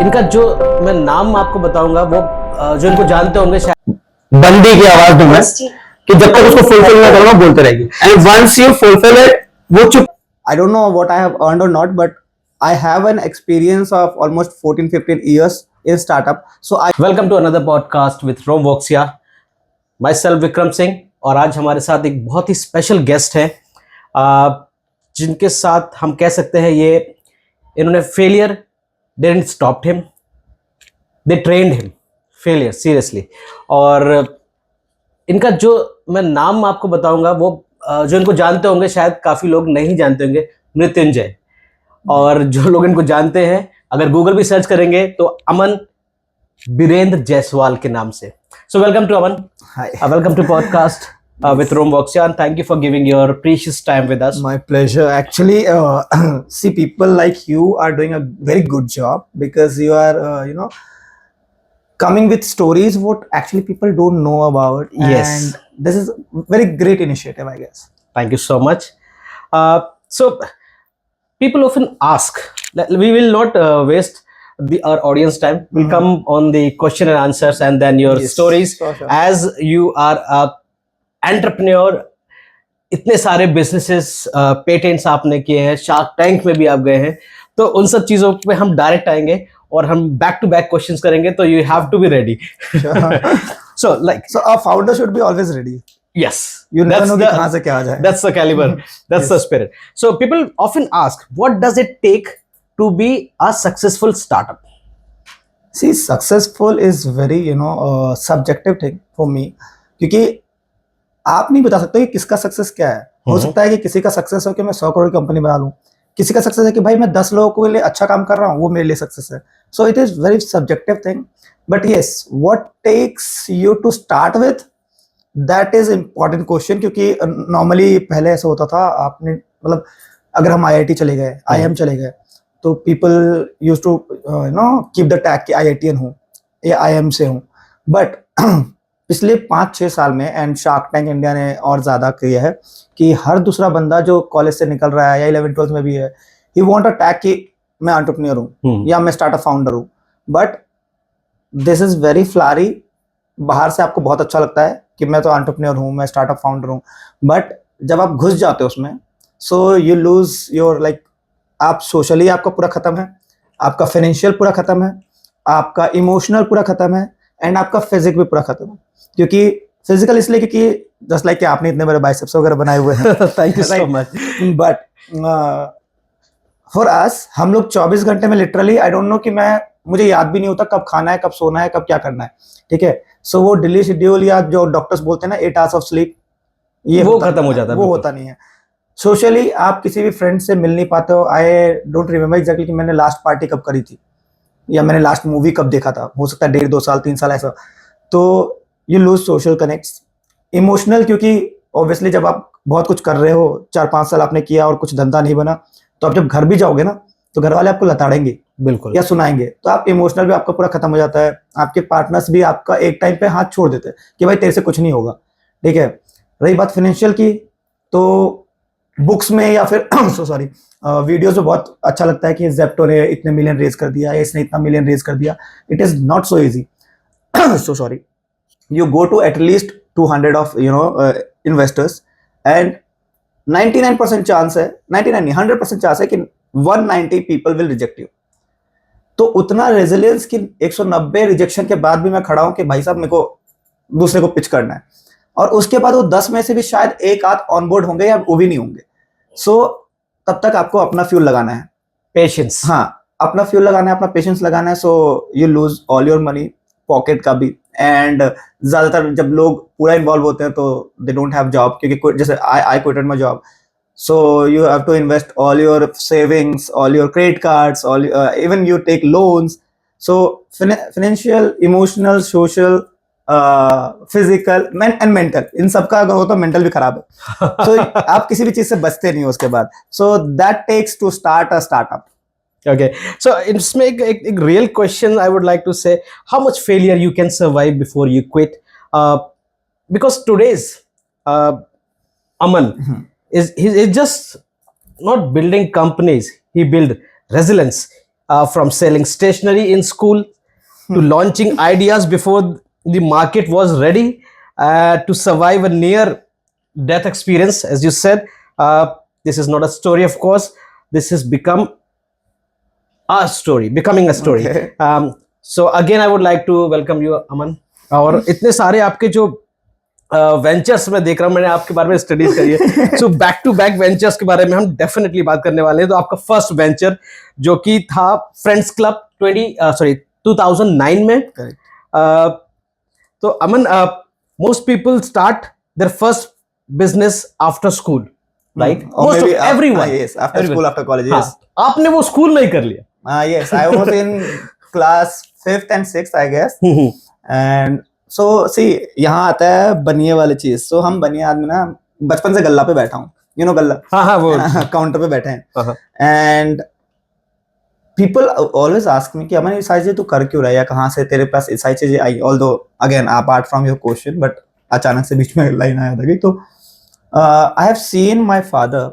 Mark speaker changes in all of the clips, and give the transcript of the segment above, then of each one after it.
Speaker 1: इनका जो मैं नाम आपको बताऊंगा वो जो इनको जानते होंगे शायद
Speaker 2: बंदी की आवाज दूं मैं कि जब तक उसको फुलफिल ना करूंगा बोलते रहेगी and once you fulfil it वो चुप.
Speaker 3: I don't know what I have earned or not, but I have an experience of almost 14-15 years in startup. So I
Speaker 1: welcome to another podcast with Rom Voxia. Myself Vikram Singh. और आज हमारे साथ एक बहुत ही special guest है जिनके साथ हम कह सकते हैं ये इन्होंने failure didn't stop him, they trend him failure seriously. और इनका जो मैं नाम आपको बताऊंगा वो जो इनको जानते होंगे शायद काफ़ी लोग नहीं जानते होंगे, मृत्युंजय. और जो लोग इनको जानते हैं अगर गूगल भी सर्च करेंगे तो अमन बीरेंद्र जायसवाल के नाम से. So welcome to Aman.
Speaker 3: Hi.
Speaker 1: Welcome to podcast with Rom Voxia, and thank you for giving your precious time with us.
Speaker 3: My pleasure. Actually, see, people like you are doing a very good job because you are, coming with stories what actually people don't know about.
Speaker 1: Yes.
Speaker 3: And this is very great initiative, I guess.
Speaker 1: Thank you so much. So people often ask, we will not waste our audience time. We'll come on the question and answers and then your
Speaker 3: Yes,
Speaker 1: stories.
Speaker 3: sure.
Speaker 1: As you are a entrepreneur, इतने सारे businesses, patents आपने किए हैं, shark tank में भी आप गए हैं, तो उन सब चीज़ों पे हम डायरेक्ट आएंगे और हम बैक टू बैक क्वेश्चंस करेंगे, तो you have to be ready. So
Speaker 3: So a founder should be always ready.
Speaker 1: yes,
Speaker 3: You never
Speaker 1: that's
Speaker 3: know कि
Speaker 1: the-
Speaker 3: कहाँ से क्या आ जाए.
Speaker 1: that's the caliber, that's the spirit. So people often ask, what does it take to be a successful startup?
Speaker 3: See, successful is very subjective thing for me, क्योंकि आप नहीं बता सकते कि किसका सक्सेस क्या है. हो सकता है कि किसी का सक्सेस हो कि मैं 100 करोड़ की कंपनी बना लूं, किसी का सक्सेस है कि भाई मैं 10 लोगों के लिए अच्छा काम कर रहा हूं, वो मेरे लिए सक्सेस है. So it is very subjective thing, but yes, what takes you to start with, that is important question. क्योंकि नॉर्मली पहले ऐसा होता था, आपने मतलब अगर हम IIT चले गए, IIM चले गए, तो people use to keep the tag कि IITian हूँ या IIM से हूँ. बट पिछले 5-6 साल में एंड शार्क टैंक इंडिया ने और ज़्यादा किया है कि हर दूसरा बंदा जो कॉलेज से निकल रहा है या 11th-12th में भी है, ही वांट अ टैग कि मैं एंटरप्रेन्योर हूँ या मैं स्टार्टअप फाउंडर हूँ. But this is very Phulari. बाहर से आपको बहुत अच्छा लगता है कि मैं तो एंटरप्रेन्योर हूँ, मैं स्टार्टअप फाउंडर हूँ, बट जब आप घुस जाते हो उसमें, so you lose your like, आप सोशली आपका पूरा खत्म है, आपका फाइनेंशियल पूरा खत्म है, आपका इमोशनल पूरा खत्म है, एंड आपका फिजिक भी पूरा खत्म है. क्योंकि फिजिकल इसलिए क्योंकि जस्ट लाइक कि आपने इतने बड़े बाइसेप्स वगैरह बनाए हुए हैं.
Speaker 1: Thank you so
Speaker 3: Right.
Speaker 1: much.
Speaker 3: But for us, हम लोग 24 घंटे में लिटरली, आई डोंट नो कि मुझे याद भी नहीं होता कब खाना है, कब सोना है, कब क्या करना है. ठीक है, सो वो डेली शेड्यूल या जो डॉक्टर्स बोलते हैं ना 8 hours ऑफ स्लीप, ये
Speaker 1: वो
Speaker 3: होता
Speaker 1: खत्म हो
Speaker 3: नहीं है,
Speaker 1: जाता है,
Speaker 3: वो
Speaker 1: बिल्कुल.
Speaker 3: होता नहीं है. सोशली आप किसी भी फ्रेंड से मिल नहीं पाते हो. आई डोंट रिमेम्बर एग्जैक्टली कि मैंने लास्ट पार्टी कब करी थी या मैंने लास्ट मूवी कब देखा था. हो सकता है 1.5-2 साल 3 साल ऐसा. तो you lose social connects. Emotional, क्योंकि ऑब्वियसली जब आप बहुत कुछ कर रहे हो, 4-5 साल आपने किया और कुछ धंधा नहीं बना, तो आप जब घर भी जाओगे ना, तो घर वाले आपको लताड़ेंगे
Speaker 1: बिल्कुल.
Speaker 3: या सुनाएंगे, तो आप इमोशनल भी आपका पूरा खत्म हो जाता है. आपके पार्टनर्स भी आपका एक टाइम पे हाथ छोड़ देते हैं कि भाई तेरे से कुछ नहीं होगा. ठीक है, रही बात फाइनेंशियल की, तो बुक्स में या फिर सॉरी वीडियोस में बहुत अच्छा लगता है कि जेप्टो ने इतने मिलियन रेज कर दिया, इसने इतना मिलियन रेज कर दिया. It is not so easy. So sorry, you go to at least 200 of investors and 99% chance है, 99 नहीं 100% चांस है कि 190 people will reject you. तो उतना रेजिलियंस कि 190 रिजेक्शन के बाद भी मैं खड़ा हूं कि भाई साहब मेरे को दूसरे को पिच करना है, और उसके बाद वो 10 में से भी शायद एक आध ऑनबोर्ड होंगे या वो भी नहीं होंगे. सो तब तक आपको अपना फ्यूल लगाना है,
Speaker 1: पेशेंस.
Speaker 3: हाँ, अपना फ्यूल लगाना है, अपना पेशेंस लगाना है. So you lose all your money, pocket का भी. एंड ज्यादातर जब लोग पूरा इन्वॉल्व होते हैं तो दे डोंट हैव जॉब, क्योंकि जैसे I quitted my job, so you have to invest all your savings, all your credit cards, all even you take loans. So financial, emotional, social, physical and mental, इन सबका अगर हो तो mental भी खराब है. सो आप किसी भी चीज से बचते नहीं हो उसके बाद. So that takes to start a startup.
Speaker 1: Okay, so इसमें एक real question I would like to say, how much failure you can survive before you quit? Because today's Aman is just not building companies, he build resilience. from selling stationery in school to launching ideas before the market was ready, to survive a near death experience, as you said. This is not a story, of course. This has become a story, becoming a story.
Speaker 3: Okay.
Speaker 1: So again, I would like to welcome you, Aman. और इतने सारे आपके जो ventures मैं देख रहा हूँ, मैंने आपके बारे में स्टडीज करी है, so back to back ventures के बारे में हम डेफिनेटली बात करने वाले हैं. तो आपका फर्स्ट वेंचर जो कि था फ्रेंड्स क्लब 2009 में.
Speaker 3: Correct.
Speaker 1: तो Aman, most people start their first business after school, right?
Speaker 3: Or
Speaker 1: most
Speaker 3: maybe
Speaker 1: of everyone.
Speaker 3: yes, after school, after college, yes.
Speaker 1: आपने वो स्कूल में ही कर लिया.
Speaker 3: Yes, I was in class 5th and 6th, I guess. And so see, यहाँ आता है बनिए वाली चीज. So हम बनिए आदमी ना, बचपन से गल्ला पे बैठा हूँ, you know गल्ला.
Speaker 1: हाँ वो
Speaker 3: काउंटर पे बैठे हैं.
Speaker 1: हाँ.
Speaker 3: And people always ask me कि अमन ये सारी चीजें तू कर क्यों रहा है, या कहाँ से तेरे पास ये सारी चीजें आई. Although again apart from your question, but अचानक से बीच में लाइन आया था कि तो I have seen my father.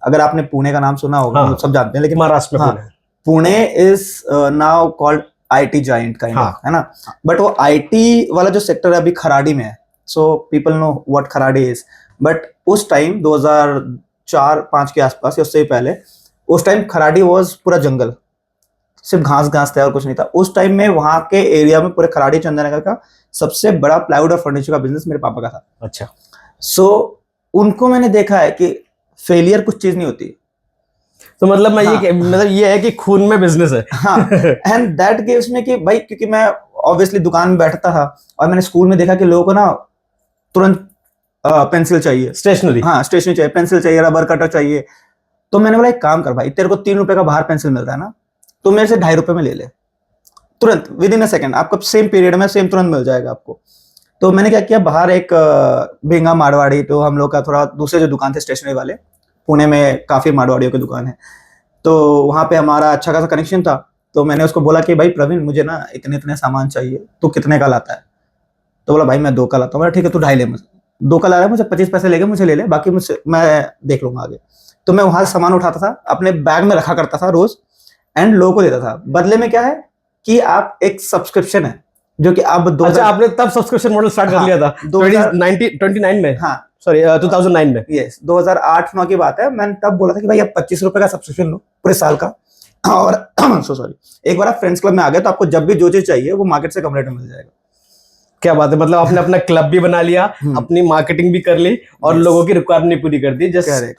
Speaker 3: अगर आपने पुणे का नाम सुना होगा,
Speaker 1: हाँ.
Speaker 3: तो सब जानते हैं, लेकिन
Speaker 1: महाराष्ट्र में
Speaker 3: हाँ, Pune is now called IT giant kind
Speaker 1: हाँ.
Speaker 3: of, है ना. बट वो IT वाला जो सेक्टर है अभी खराड़ी में है. So people know what Kharadi is. But उस टाइम 2004-5 के आसपास या उससे भी पहले, उस टाइम खराड़ी वाज पूरा जंगल, सिर्फ घास घास था और कुछ नहीं था. उस टाइम में वहां के एरिया में पूरे खराड़ी चंदननगर का सबसे बड़ा प्लाईवुड और फर्नीचर का बिजनेस मेरे पापा का था.
Speaker 1: अच्छा.
Speaker 3: सो उनको मैंने देखा है कि फेलियर कुछ चीज नहीं होती.
Speaker 1: तो मतलब मैं
Speaker 3: हाँ.
Speaker 1: मतलब ये है कि खून में बिजनेस है.
Speaker 3: हाँ. एंड दैट गिव्स मी कि भाई, क्योंकि मैं ऑब्वियसली दुकान में बैठता था और मैंने स्कूल में देखा कि लोगों को ना तुरंत पेंसिल चाहिए,
Speaker 1: स्टेशनरी.
Speaker 3: हाँ स्टेशनरी चाहिए, पेंसिल चाहिए, रबर कटर चाहिए. तो मैंने बोला एक काम कर भाई, तेरे को 3 रुपए का बाहर पेंसिल मिल रहा है ना, तो मेरे से 2.5 रुपए में ले ले, तुरंत विद इन अ सेकेंड. आपको सेम पीरियड में सेम तुरंत मिल जाएगा आपको. तो मैंने क्या किया, बाहर एक भिंगा मारवाड़ी, तो हम लोग का थोड़ा दूसरे जो दुकान थे स्टेशनरी वाले, पुणे में काफी मारवाड़ियों की दुकान है, तो वहां पे हमारा अच्छा खासा कनेक्शन था. तो मैंने उसको बोला कि भाई प्रवीण, मुझे ना इतने इतने सामान चाहिए, तो कितने का लाता है? तो बोला भाई मैं 2 का लाता हूँ. ठीक है, तू 2.5 ले मुझे. 2 का ला रहा है, मुझे 25 पैसे लेके मुझे ले ले, बाकी मुझसे मैं देख लूंगा आगे. तो मैं वहां से सामान उठाता था, अपने बैग में रखा करता था रोज, एंड लोगों को देता था. बदले में क्या है कि आप एक सब्सक्रिप्शन है जो कि आप
Speaker 1: अच्छा, आपने तब सब्सक्रिप्शन मॉडल स्टार्ट कर लिया था 2029 में?
Speaker 3: हाँ
Speaker 1: सॉरी 2009 में.
Speaker 3: यस, 2008-9 की बात है. मैंने तब बोला था कि भाई आप 25 रुपए का सब्सक्रिप्शन लो पूरे साल का, और सो सॉरी, एक बार आप फ्रेंड्स क्लब में आ गए तो आपको जब भी जो चीज चाहिए वो मार्केट से कम रेट में मिल जाएगा.
Speaker 1: क्या बात है, मतलब आपने अपना क्लब भी बना लिया, अपनी मार्केटिंग भी कर ली, और
Speaker 3: Yes.
Speaker 1: लोगों की रिक्वायरमेंट पूरी कर दी, जस्ट
Speaker 3: Correct.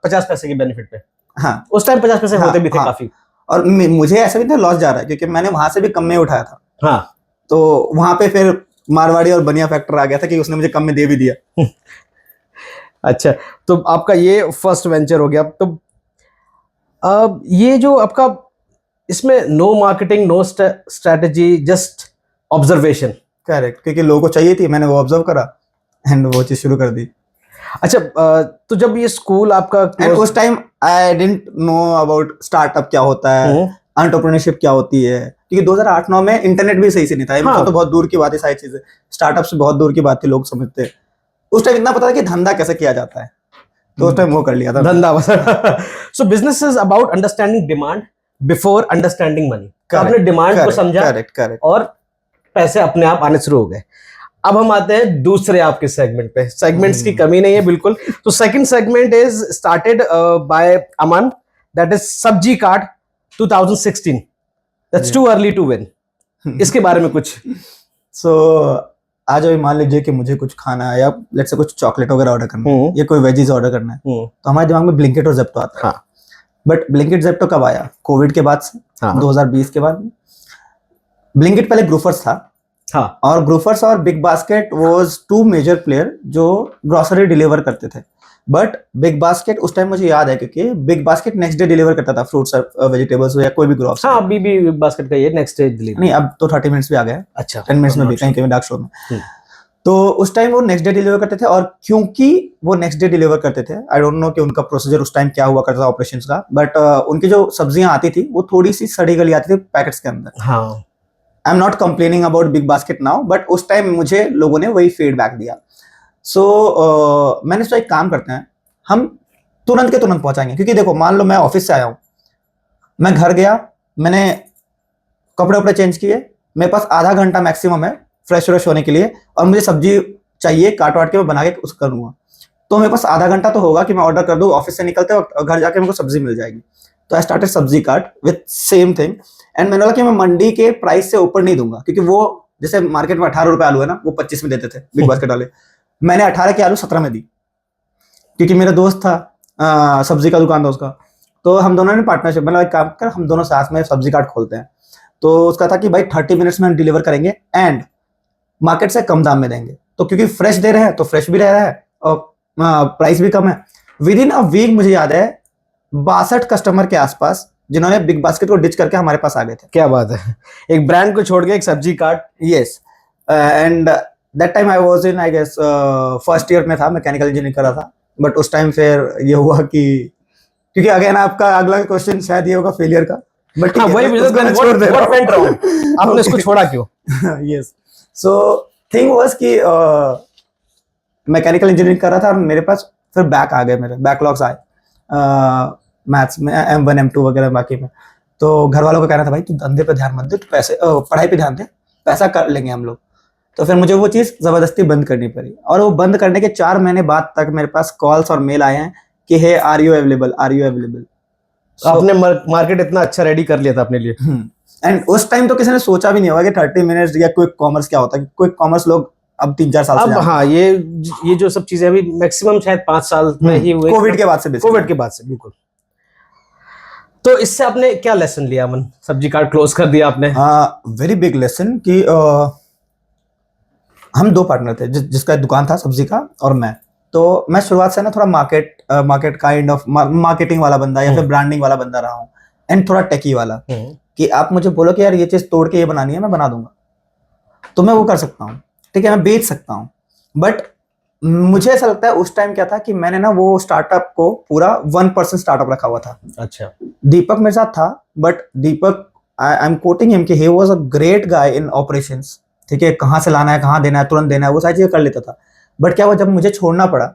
Speaker 1: 50 पैसे के बेनिफिट पे.
Speaker 3: हाँ.
Speaker 1: उस टाइम 50 पैसे
Speaker 3: हाँ,
Speaker 1: होते भी थे
Speaker 3: हाँ.
Speaker 1: काफी.
Speaker 3: और मुझे ऐसा भी था लॉस जा रहा है, क्योंकि मैंने वहां से भी कम में उठाया था.
Speaker 1: हाँ.
Speaker 3: तो वहां पे फिर मारवाड़ी और बनिया फैक्टर आ गया था कि उसने मुझे कम में दे भी दिया.
Speaker 1: अच्छा, तो आपका ये फर्स्ट वेंचर हो गया. तो ये जो आपका, इसमें no marketing, no strategy, just observation.
Speaker 3: Correct, क्योंकि लोगों को चाहिए थी, मैंने वो ऑब्जर्व करा एंड वो चीज शुरू कर दी.
Speaker 1: अच्छा, तो जब ये स्कूल आपका
Speaker 3: एंड उस time I didn't know about startup क्या होता है, एंटरप्रेन्योरशिप क्या होती है, क्योंकि 2008-9 में इंटरनेट भी सही से नहीं था.
Speaker 1: हाँ.
Speaker 3: तो बहुत दूर की बात है, सारी चीजें स्टार्टअप से बहुत दूर की बात थी, लोग समझते. उस टाइम इतना पता था कि धंधा कैसे किया जाता है, तो उस टाइम वो कर लिया था
Speaker 1: धंधा. सो business is about understanding demand before understanding money. आपने डिमांड को समझा,
Speaker 3: करेक्ट,
Speaker 1: और पैसे अपने आप आने शुरू हो गए. अब हम आते हैं दूसरे आपके सेगमेंट पे. सेगमेंट्स की कमी नहीं है बिल्कुल. तो second segment is started by Aman, that is Sabzi Cart 2016. That's too early to win. इसके बारे में कुछ.
Speaker 3: सो आज अभी मान लीजिए कि मुझे कुछ खाना है, या लेट्स से कुछ चॉकलेट वगैरह ऑर्डर करना है, या कोई वेजीज ऑर्डर करना है, तो हमारे दिमाग में ब्लिंकिट और जेप्टो आता है.
Speaker 1: हाँ.
Speaker 3: बट ब्लिंकिट जेप्टो कब आया? कोविड के बाद से.
Speaker 1: हाँ.
Speaker 3: 2020 के बाद. ब्लिंकिट पहले ग्रोफर्स था.
Speaker 1: हाँ.
Speaker 3: और ग्रोफर्स और Big Basket was 2 major player जो ग्रोसरी डिलीवर करते थे. बट बिग बास्केट उस टाइम मुझे याद है, क्योंकि Big Basket next day deliver करता था फ्रूट्स और वेजिटेबल्स या कोई भी ग्रोसरी.
Speaker 1: हाँ, अभी भी बास्केट का ये नेक्स्ट डे डिलीवरी.
Speaker 3: नहीं, अब तो 30 मिनट्स भी आ गया है.
Speaker 1: अच्छा,
Speaker 3: 10 मिनट्स में भी कहीं कहीं डार्क स्टोर में. तो उस टाइम वो नेक्स्ट डे डिलीवर करते थे, और क्योंकि वो नेक्स्ट डे डिलीवर करते थे, आई डोंट नो कि उनका प्रोसीजर उस टाइम क्या हुआ करता था ऑपरेशंस का, बट उनकी जो सब्जियां आती थी वो थोड़ी सी सड़ी गली आती थी पैकेट्स के अंदर.
Speaker 1: हाँ.
Speaker 3: I am not complaining about big basket now, but उस टाइम मुझे लोगों ने वही फीडबैक दिया. सो मैंने सोचा एक काम करते हैं, हम तुरंत के तुरंत पहुंचाएंगे. क्योंकि देखो, मान लो मैं ऑफिस से आया हूं, मैं घर गया, मैंने कपड़े वपड़े चेंज किए, मेरे पास आधा घंटा मैक्सिमम है फ्रेश व्रेश होने के लिए, और मुझे सब्जी चाहिए काट वाट के मैं बना के उस करूँगा, तो मेरे पास आधा घंटा तो होगा कि मैं ऑर्डर कर दूँ ऑफिस से निकलते वक्त, और घर जाके मेरे को सब्जी मिल जाएगी। तो आई स्टार्टेड सब्जी काट विथ सेम थिंग, एंड मैंने बोला कि मैं मंडी के प्राइस से ऊपर नहीं दूंगा, क्योंकि वो जैसे मार्केट में 18 रुपए आलू है ना, वो 25 में देते थे बिग बास्केट वाले, मैंने 18 के आलू 17 में दी, क्योंकि मेरा दोस्त था सब्जी का दुकान था उसका, तो हम दोनों ने पार्टनरशिप मतलब एक काम कर, हम दोनों साथ में सब्जी काट खोलते हैं। तो उसका था कि भाई 30 मिनट्स में हम डिलीवर करेंगे एंड मार्केट से कम दाम में देंगे, तो क्योंकि फ्रेश दे रहे हैं तो फ्रेश भी रह रहा है और प्राइस भी कम है। विद इन अ वीक मुझे याद है 62 कस्टमर के आसपास जिन्होंने बिग बास्केट को डिच करके हमारे पास आ गए थे।
Speaker 1: क्या बात है, एक ब्रांड को छोड़ के एक सब्जी काट।
Speaker 3: Yes, and that time I was in I guess first year में था, मैकेनिकल इंजीनियरिंग कर रहा था, बट उस टाइम फिर ये हुआ कि क्योंकि अगेन आपका अगला क्वेश्चन शायद ये होगा फेलियर का, बट
Speaker 1: हाँ, वही
Speaker 3: उसको मैं छोड़ दे रहा हूँ।
Speaker 1: आपने इसको छोड़ा क्यों?
Speaker 3: यस, सो थिंग वाज कि मैकेनिकल इंजीनियरिंग कर रहा था और मेरे पास फिर बैक आ गए, मेरे बैकलॉग्स आए मैथ्स में, M1 M2 वगैरह बाकी में। तो घर वालों का कहना था भाई तू धंधे पे ध्यान मत दे, तू पैसे पढ़ाई पे ध्यान दे, पैसा कर लेंगे हम लोग। तो फिर मुझे वो चीज़ ज़बरदस्ती बंद करनी पड़ी, और वो बंद करने के 4 महीने बाद तक मेरे पास कॉल्स और मेल आए हैं कि hey are you available, are you available.
Speaker 1: आपने मार्केट इतना अच्छा रेडी कर लिया था अपने लिए।
Speaker 3: एंड उस टाइम तो किसी ने सोचा भी नहीं होगा कि 30 मिनट्स या क्विक कॉमर्स क्या होता है। क्विक कॉमर्स लोग अब 3-4 साल से
Speaker 1: अब
Speaker 3: जानते हैं।
Speaker 1: हाँ, ये जो सब चीजें अभी मैक्सिमम शायद 5 साल में ही हुए,
Speaker 3: कोविड के बाद से basically।
Speaker 1: कोविड के बाद से बिल्कुल। तो इससे आपने क्या लेसन लिया अमन? सब्जी कार्ट क्लोज कर दिया आपने।
Speaker 3: वेरी बिग लेसन कि हम 2 पार्टनर थे, जिसका दुकान था सब्जी का और मैं। तो मैं शुरुआत से ना थोड़ा मार्केट काइंड ऑफ मार्केटिंग वाला बंदा या फिर ब्रांडिंग वाला बंदा रहा हूँ, एंड थोड़ा टेकी वाला, कि आप मुझे बोलो कि यार ये चीज तोड़ के ये बनानी है, मैं बना दूंगा, तो मैं वो कर सकता हूँ, ठीक है, मैं बेच सकता हूँ। बट मुझे ऐसा लगता है उस टाइम क्या था कि मैंने ना वो स्टार्टअप को पूरा 1% स्टार्टअप रखा हुआ था।
Speaker 1: अच्छा।
Speaker 3: दीपक मेरे साथ था, but Deepak I am quoting him कि he was a great guy in operations, ठीक है, कहाँ से लाना है, कहाँ देना है, तुरंत देना है, वो सारी चीजें कर लेता था। बट क्या हुआ जब मुझे छोड़ना पड़ा,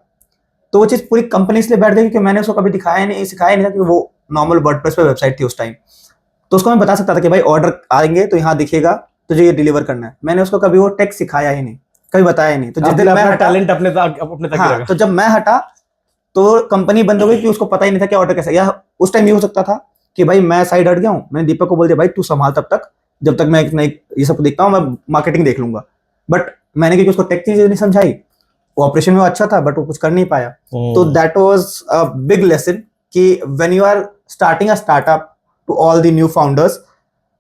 Speaker 3: तो वो चीज पूरी कंपनी इसलिए बैठ गई क्योंकि मैंने उसको कभी दिखाया नहीं, सिखाया नहीं था, कि वो नॉर्मल वर्डप्रेस पे वेबसाइट थी उस टाइम, तो उसको मैं बता सकता था कि भाई ऑर्डर आएंगे तो यहाँ दिखेगा, तुझे ये डिलीवर करना है। मैंने उसको कभी वो टेक सिखाया ही नहीं, कभी बताया ही नहीं। तो जिस दिन मैं
Speaker 1: टैलेंट अपने तक ही रखा।
Speaker 3: तो जब मैं हटा तो कंपनी बंद हो गई कि उसको पता ही नहीं था कि ऑर्डर कैसे, या उस टाइम ये हो सकता था कि भाई मैं साइड हट गया हूँ, मैंने दीपक को बोल दिया भाई तू संभाल तब तक, जब तक मैं ये सब देखता हूँ, मैं मार्केटिंग देख लूंगा। बट मैंने क्योंकि उसको टेक चीजें नहीं समझाई, वो ऑपरेशन में वो अच्छा था बट वो कुछ कर नहीं पाया। तो that was a big lesson कि when you are starting a startup, to all the new founders,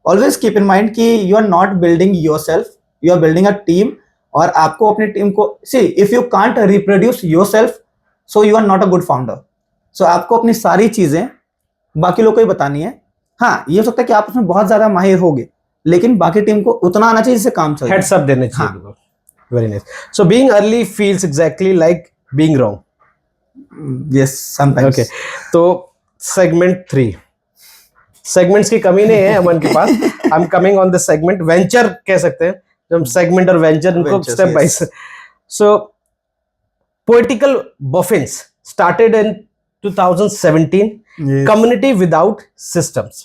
Speaker 3: always keep in mind कि you are not building yourself, you are building a team, और आपको अपनी टीम को see if you can't reproduce yourself, so you are not a good founder. So आपको अपनी सारी चीजें बाकी लोगों को ही बतानी है। हाँ, ये हो सकता है कि आप उसमें बहुत ज्यादा माहिर होगे, लेकिन बाकी टीम को उतना आना चाहिए जिससे काम चले।
Speaker 1: हेड्स अप देने चाहिए। Very nice. So being early feels exactly like being wrong.
Speaker 3: Yes, sometimes.
Speaker 1: Okay, तो सेगमेंट 3, सेगमेंट्स की कमी नहीं है अमन के पास। I am coming on the segment venture कह सकते हैं, जब सेगमेंट और वेंचर इनको step by step. So poetical boffins started in 2017,
Speaker 3: Yes.
Speaker 1: community without systems.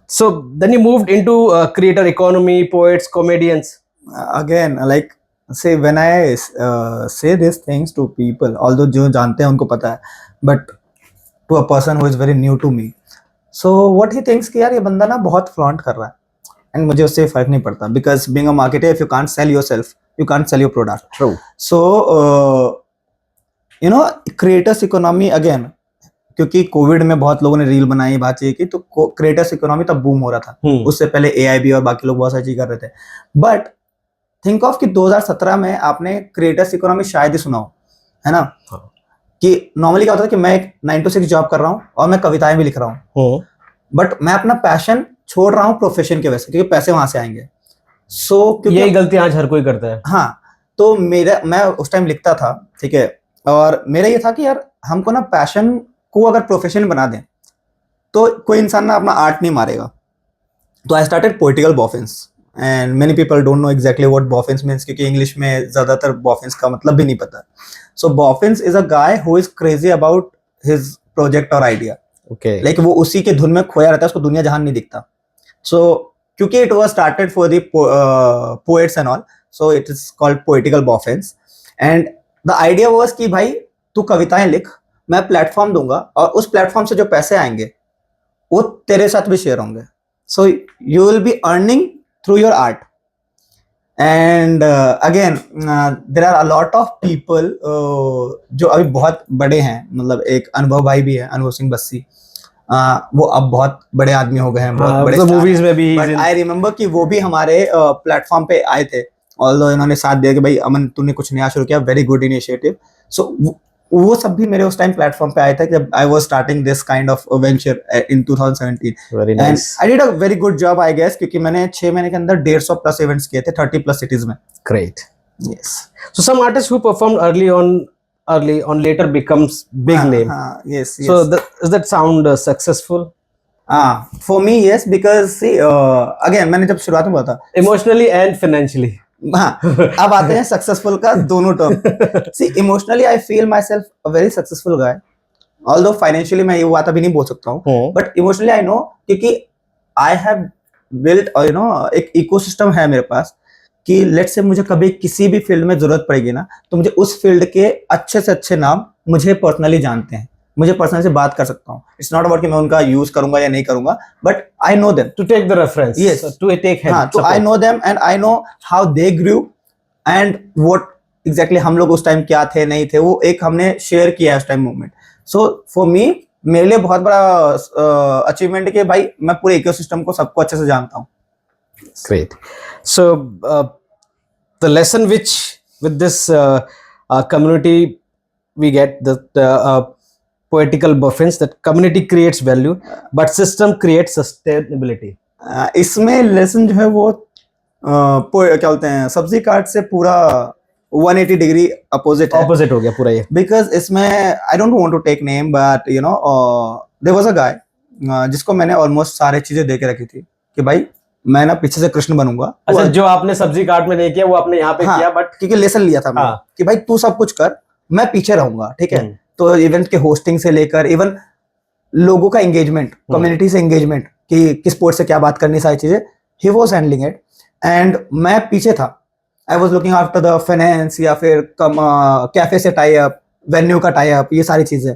Speaker 1: So then you moved into creator economy, poets, comedians.
Speaker 3: Again, like say when I say these things to people, although जो जानते हैं उनको पता है, but to a person who is very new to me, so what he thinks कि यार ये बंदा ना बहुत flaunt कर रहा है, and मुझे उससे फर्क नहीं पड़ता, because being a marketer, if you can't sell yourself, you can't sell your product.
Speaker 1: True.
Speaker 3: So you know, creators economy again, क्योंकि कोविड में बहुत लोगों ने रील बनाई, बात ये की, तो क्रिएटर्स इकोनॉमी तब बूम हो रहा था। उससे पहले एआईबी और बाकी लोग बहुत सारी चीज कर रहे थे। बट थिंक ऑफ कि 2017 में आपने क्रिएटर्स इकोनॉमी शायद ही सुना हो, है ना? कि नॉर्मली क्या होता है कि मैं एक 9 to 6 जॉब कर रहा हूँ और मैं कविताएं भी लिख रहा हूँ, बट मैं अपना पैशन छोड़ रहा हूँ प्रोफेशन की वजह से, क्योंकि पैसे वहां से आएंगे। सो
Speaker 1: यही गलती आज हर कोई करता है।
Speaker 3: हाँ, तो मैं उस टाइम लिखता था, ठीक है, और मेरा ये था कि यार हमको ना पैशन को अगर प्रोफेशन बना दें तो कोई इंसान ना अपना आर्ट नहीं मारेगा। तो I started poetical boffins, and many people don't know exactly what boffins means, क्योंकि इंग्लिश में ज्यादातर बॉफिन्स का मतलब भी नहीं पता। So boffins is a guy who is crazy about his project और आइडिया।
Speaker 1: Okay.
Speaker 3: लाइक वो उसी के धुन में खोया रहता है, उसको दुनिया जहान नहीं दिखता. सो क्योंकि it was started for the poets and all, so it is called poetical boffins. And the idea was कि भाई तू कविताएं लिख, मैं प्लेटफॉर्म दूंगा और उस प्लेटफॉर्म से जो पैसे आएंगे वो तेरे साथ भी शेयर होंगे. So you will be earning through your art. And again there are a lot of people जो अभी बहुत बड़े हैं, मतलब एक अनुभव भाई भी है, अनुभव सिंह बस्सी. वो अब बहुत बड़े आदमी हो गए हैं, बहुत बड़े
Speaker 1: मूवीज में भी.
Speaker 3: बट आई रिमेम्बर कि वो भी हमारे प्लेटफॉर्म पे आए थे. ऑल्दो इन्होंने साथ दिया कि भाई अमन तूने कुछ नया शुरू किया, वेरी गुड इनिशिएटिव. सो वो सब भी मेरे उस टाइम प्लेटफॉर्म पे आए थे जब I was starting this kind of venture in 2017.
Speaker 1: Very
Speaker 3: and
Speaker 1: nice.
Speaker 3: I did a very good job I guess, क्योंकि मैंने 6 महीने के अंदर 150 प्लस इवेंट्स किए थे 30 प्लस सिटीज में.
Speaker 1: Great.
Speaker 3: Yes.
Speaker 1: So some artists who performed early on later becomes big name.
Speaker 3: Yes.
Speaker 1: So does that sound successful?
Speaker 3: For me yes, because see again मैंने जब शुरुआत में बोला था
Speaker 1: Emotionally and financially.
Speaker 3: हाँ, अब आते हैं सक्सेसफुल का दोनों term. See emotionally I feel myself a very successful guy, although financially मैं ये बात अभी नहीं बोल सकता हूँ, बट इमोशनली आई नो, क्योंकि I have built you know एक इकोसिस्टम है मेरे पास कि लेट से मुझे कभी किसी भी फील्ड में जरूरत पड़ेगी ना, तो मुझे उस फील्ड के अच्छे से अच्छे नाम मुझे पर्सनली जानते हैं, मुझे पर्सनली से बात कर सकता हूँ. इट्स नॉट अबाउट कि मैं उनका यूज करूंगा या नहीं करूंगा, but I know them.
Speaker 1: To take the reference.
Speaker 3: Yes.
Speaker 1: To take help.
Speaker 3: हाँ, तो I know them and I know how they grew and what exactly हम लोग उस टाइम क्या थे नहीं थे, वो एक हमने शेयर किया है उस time moment. So for me मेरे लिए बहुत बड़ा अचीवमेंट है कि भाई मैं पूरे इकोसिस्टम को सबको अच्छे से जानता हूँ.
Speaker 1: Great. So the lesson which with this community we get that poetical boffins, that community creates value but system creates sustainability.
Speaker 3: इसमें लेसन जो है वो क्या बोलते हैं, सब्जी काट से पूरा 180 डिग्री अपोजिट है.
Speaker 1: Opposite हो गया पूरा ये.
Speaker 3: बिकॉज इसमें I don't want to take name, but you know there was a guy जिसको मैंने ऑलमोस्ट सारे चीजें दे के रखी थी कि भाई मैं ना पीछे से कृष्ण बनूंगा.
Speaker 1: अच्छा, जो आपने सब्जी काट में नहीं किया वो आपने यहाँ पे
Speaker 3: हाँ,
Speaker 1: किया, बट
Speaker 3: क्योंकि लेसन लिया था मैंने कि भाई तू सब कुछ कर, मैं पीछे रहूंगा. ठीक है. तो इवेंट के होस्टिंग से लेकर इवन लोगों का एंगेजमेंट, कम्युनिटी से एंगेजमेंट कि किस पोर्ट से क्या बात करनी, सारी चीजें he was handling it and मैं पीछे था. I was looking after the finance या फिर कैफे से टाई अप, वेन्यू का टाई अप, ये सारी चीजें.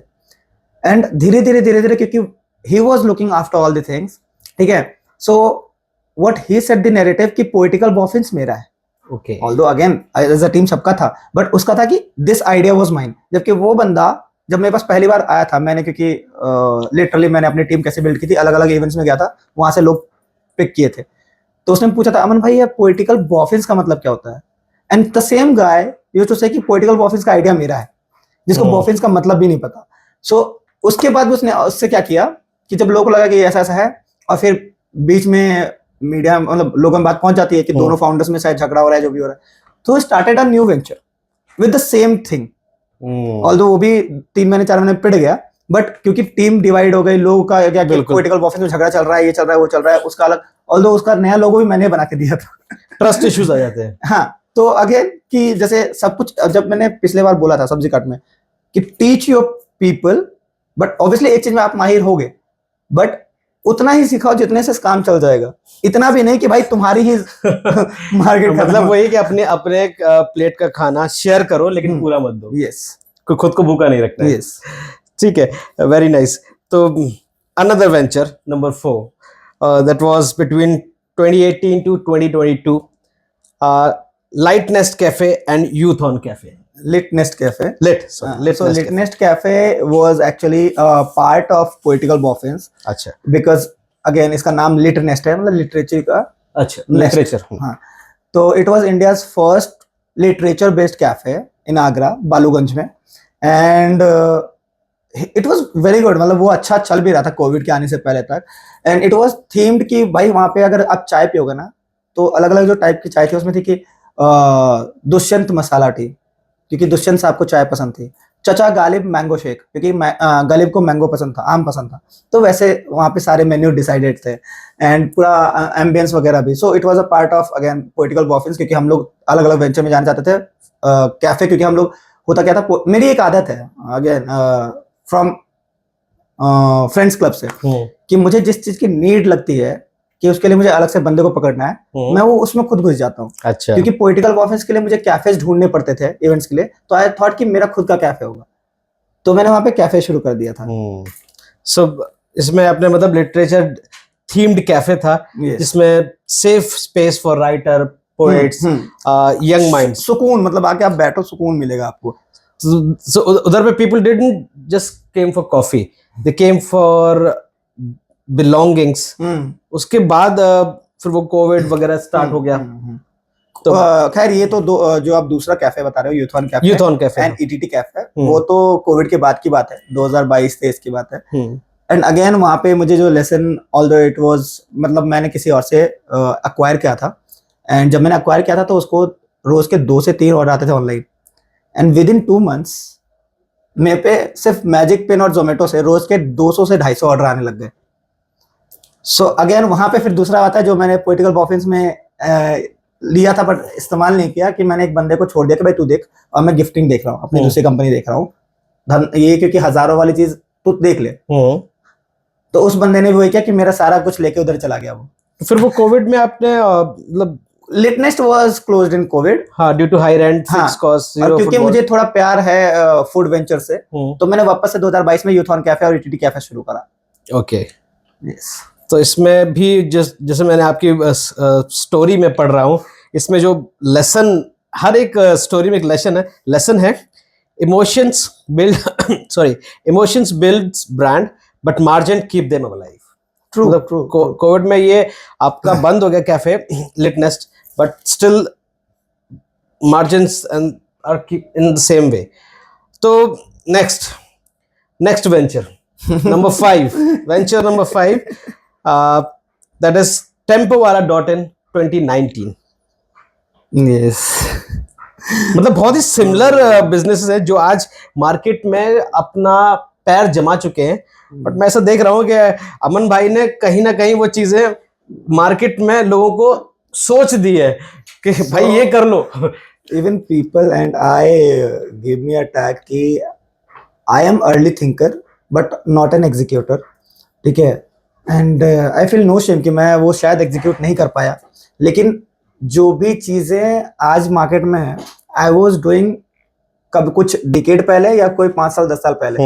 Speaker 3: एंड धीरे धीरे क्योंकि he was looking after all the things. ठीक है. So what he said the narrative कि पोएटिकल बॉफिन्स मेरा है.
Speaker 1: Okay.
Speaker 3: Although again as a team सबका था, बट उसका था कि दिस आइडिया वाज माइन. जबकि वो बंदा जब मेरे पास पहली बार आया था, मैंने क्योंकि लिटरली मैंने अपनी टीम कैसे बिल्ड की थी, अलग अलग इवेंट्स में गया था, वहां से लोग पिक किए थे, तो उसने पूछा था अमन भाई ये पोएटिकल बॉफिन्स का मतलब क्या होता है. And the same guy used to say कि पोएटिकल बॉफिन्स का आइडिया मेरा है, जिसको बॉफिन्स का मतलब भी नहीं पता. सो उसके बाद उसने उससे क्या किया कि जब लोगों को लगा कि ऐसा ऐसा है, और फिर बीच में मीडिया मतलब लोगों में बात पहुंच जाती है कि दोनों फाउंडर्स में शायद झगड़ा हो रहा है, जो भी हो रहा है, तो started a new venture with the same thing. Although वो भी 3 महीने 4 महीने पिट गया, बट क्योंकि टीम डिवाइड हो गई, लोगों का क्या पोएटिकल बॉफिन्स में झगड़ा चल रहा है, ये चल रहा है, वो चल रहा है, उसका अलग. ऑल्दो उसका नया लोगो भी मैंने बना के दिया था.
Speaker 1: ट्रस्ट इश्यूज आ जाते हैं.
Speaker 3: हाँ, तो अगेन कि जैसे सब कुछ, जब मैंने पिछले बार बोला था सब्जी काट में कि teach your people, but obviously एक चीज में आप माहिर होगे, बट उतना ही सिखाओ जितने से काम चल जाएगा. इतना भी नहीं कि भाई तुम्हारी ही मार्केट
Speaker 1: मतलब वही कि अपने अपने प्लेट का खाना शेयर करो, लेकिन पूरा मत दो.
Speaker 3: यस.
Speaker 1: खुद को भूखा नहीं रखना है.
Speaker 3: यस.
Speaker 1: ठीक है. Very nice. तो another venture number 4 that was between 2018 to 2022, Light Nest Cafe and Youth on Cafe.
Speaker 3: Lit Nest Cafe.
Speaker 1: Lit
Speaker 3: Nest Cafe was actually part of Poetical Boffins.
Speaker 1: अच्छा.
Speaker 3: Because again इसका नाम Lit Nest है, मतलब literature का.
Speaker 1: अच्छा, literature.
Speaker 3: हाँ, तो it was India's first literature based cafe in Agra, Baluganj में. And it was very good, मतलब वो अच्छा चल भी रहा था कोविड के आने से पहले तक. एंड इट वाज थीम्ड कि भाई वहां पे अगर आप चाय पियोगे ना, तो अलग अलग जो टाइप की चाय थी उसमें थी कि दुष्यंत मसाला टी, क्योंकि दुष्यंत साहब को चाय पसंद थी. चचा गालिब मैंगो शेक, क्योंकि गालिब को मैंगो पसंद था, आम पसंद था. तो वैसे वहाँ पे सारे मेन्यू डिसाइडेड थे एंड पूरा एम्बियंस वगैरह भी. So it was a part of again poetical boffins, क्योंकि हम लोग अलग अलग वेंचर में जाना चाहते थे कैफे, क्योंकि हम लोग होता क्या था, मेरी एक आदत है अगेन फ्रॉम फ्रेंड्स क्लब से कि मुझे जिस चीज की नीड लगती है कि उसके लिए मुझे अलग से बंदे को पकड़ना है, मैं वो उसमें खुद घुस जाता हूँ।
Speaker 1: अच्छा।
Speaker 3: क्योंकि पॉलिटिकल कॉन्फ्रेंस के लिए मुझे कैफेज ढूंढने पड़ते थे इवेंट्स के लिए, तो आई थॉट कि मेरा खुद का कैफे होगा, तो मैंने वहां पे कैफे शुरू कर दिया था।
Speaker 1: सो इसमें आपने मतलब लिटरेचर थीम्ड कैफे था
Speaker 3: Yes.
Speaker 1: जिसमें safe space for writer, poets, young minds.
Speaker 3: सुकून, मतलब आके आप बैठो, सुकून मिलेगा आपको।
Speaker 1: So उधर पे people didn't just came for coffee, they came for belongings. उसके बाद फिर वो कोविड वगैरह स्टार्ट हो गया।
Speaker 3: तो खैर ये तो जो आप दूसरा कैफे बता रहे हो, youth on cafe,
Speaker 1: youth on cafe
Speaker 3: and ETT cafe, वो तो कोविड के बाद की बात है, 2022-23 की बात है। एंड अगेन वहां पे मुझे जो लेसन, ऑल्दो इट वाज, मतलब मैंने किसी और से अक्वायर किया था, एंड जब मैंने अक्वायर किया था तो उसको रोज के 2 से 3 ऑर्डर आते थे online, and with in 2 months मेरे पे सिर्फ मैजिक पेन और जोमेटो से रोज के 200 से 250 ऑर्डर आने लग गए। सो अगेन वहां पे फिर दूसरा आता है जो मैंने पॉलिटिकल कॉन्फ्रेंस में लिया था बट इस्तेमाल नहीं किया, कि मैंने एक बंदे को छोड़ दिया कि भाई तू देख, और मैं गिफ्टिंग देख रहा हूँ, अपनी दूसरी कंपनी देख रहा हूँ, ये क्योंकि हजारों वाली चीज तू देख ले। तो उस बंदे ने भी वही किया कि मेरा सारा कुछ लेके उधर चला गया वो।
Speaker 1: फिर वो कोविड में आपने मतलब
Speaker 3: लिटनेस्ट वाज क्लोज्ड इन कोविड,
Speaker 1: हाँ, due to high rent, fix cost,
Speaker 3: और क्योंकि मुझे थोड़ा प्यार है फूड वेंचर से, तो मैंने वापस से 2022 में यूथ ऑन कैफे और ईटीटी कैफे शुरू करा।
Speaker 1: ओके।
Speaker 3: यस।
Speaker 1: तो इसमें भी जैसे मैंने आपकी स्टोरी में पढ़ रहा हूँ, इसमें जो लेसन, हर एक स्टोरी में एक लेसन है, emotions builds brand but margin keep them alive.
Speaker 3: True.
Speaker 1: COVID में ये आपका बंद हो गया cafe Litnest, but still margins are keep in the same way. तो next venture number 5, venture number 5, that is Tempowala.in 2019.
Speaker 3: Yes.
Speaker 1: मतलब बहुत ही सिमिलर बिजनेसेस है जो आज मार्केट में अपना पैर जमा चुके हैं, बट मैं ऐसा देख रहा हूँ कि अमन भाई ने कहीं ना कहीं वो चीजें मार्केट में लोगों को सोच दी है कि भाई ये कर लो।
Speaker 3: Even people and I give me a tag कि I am early thinker but not an executor, ठीक है, and I feel no shame कि मैं वो शायद execute नहीं कर पाया, लेकिन जो भी चीजें आज मार्केट में है I was doing कब कुछ डिकेड पहले या कोई 5 साल 10 साल पहले।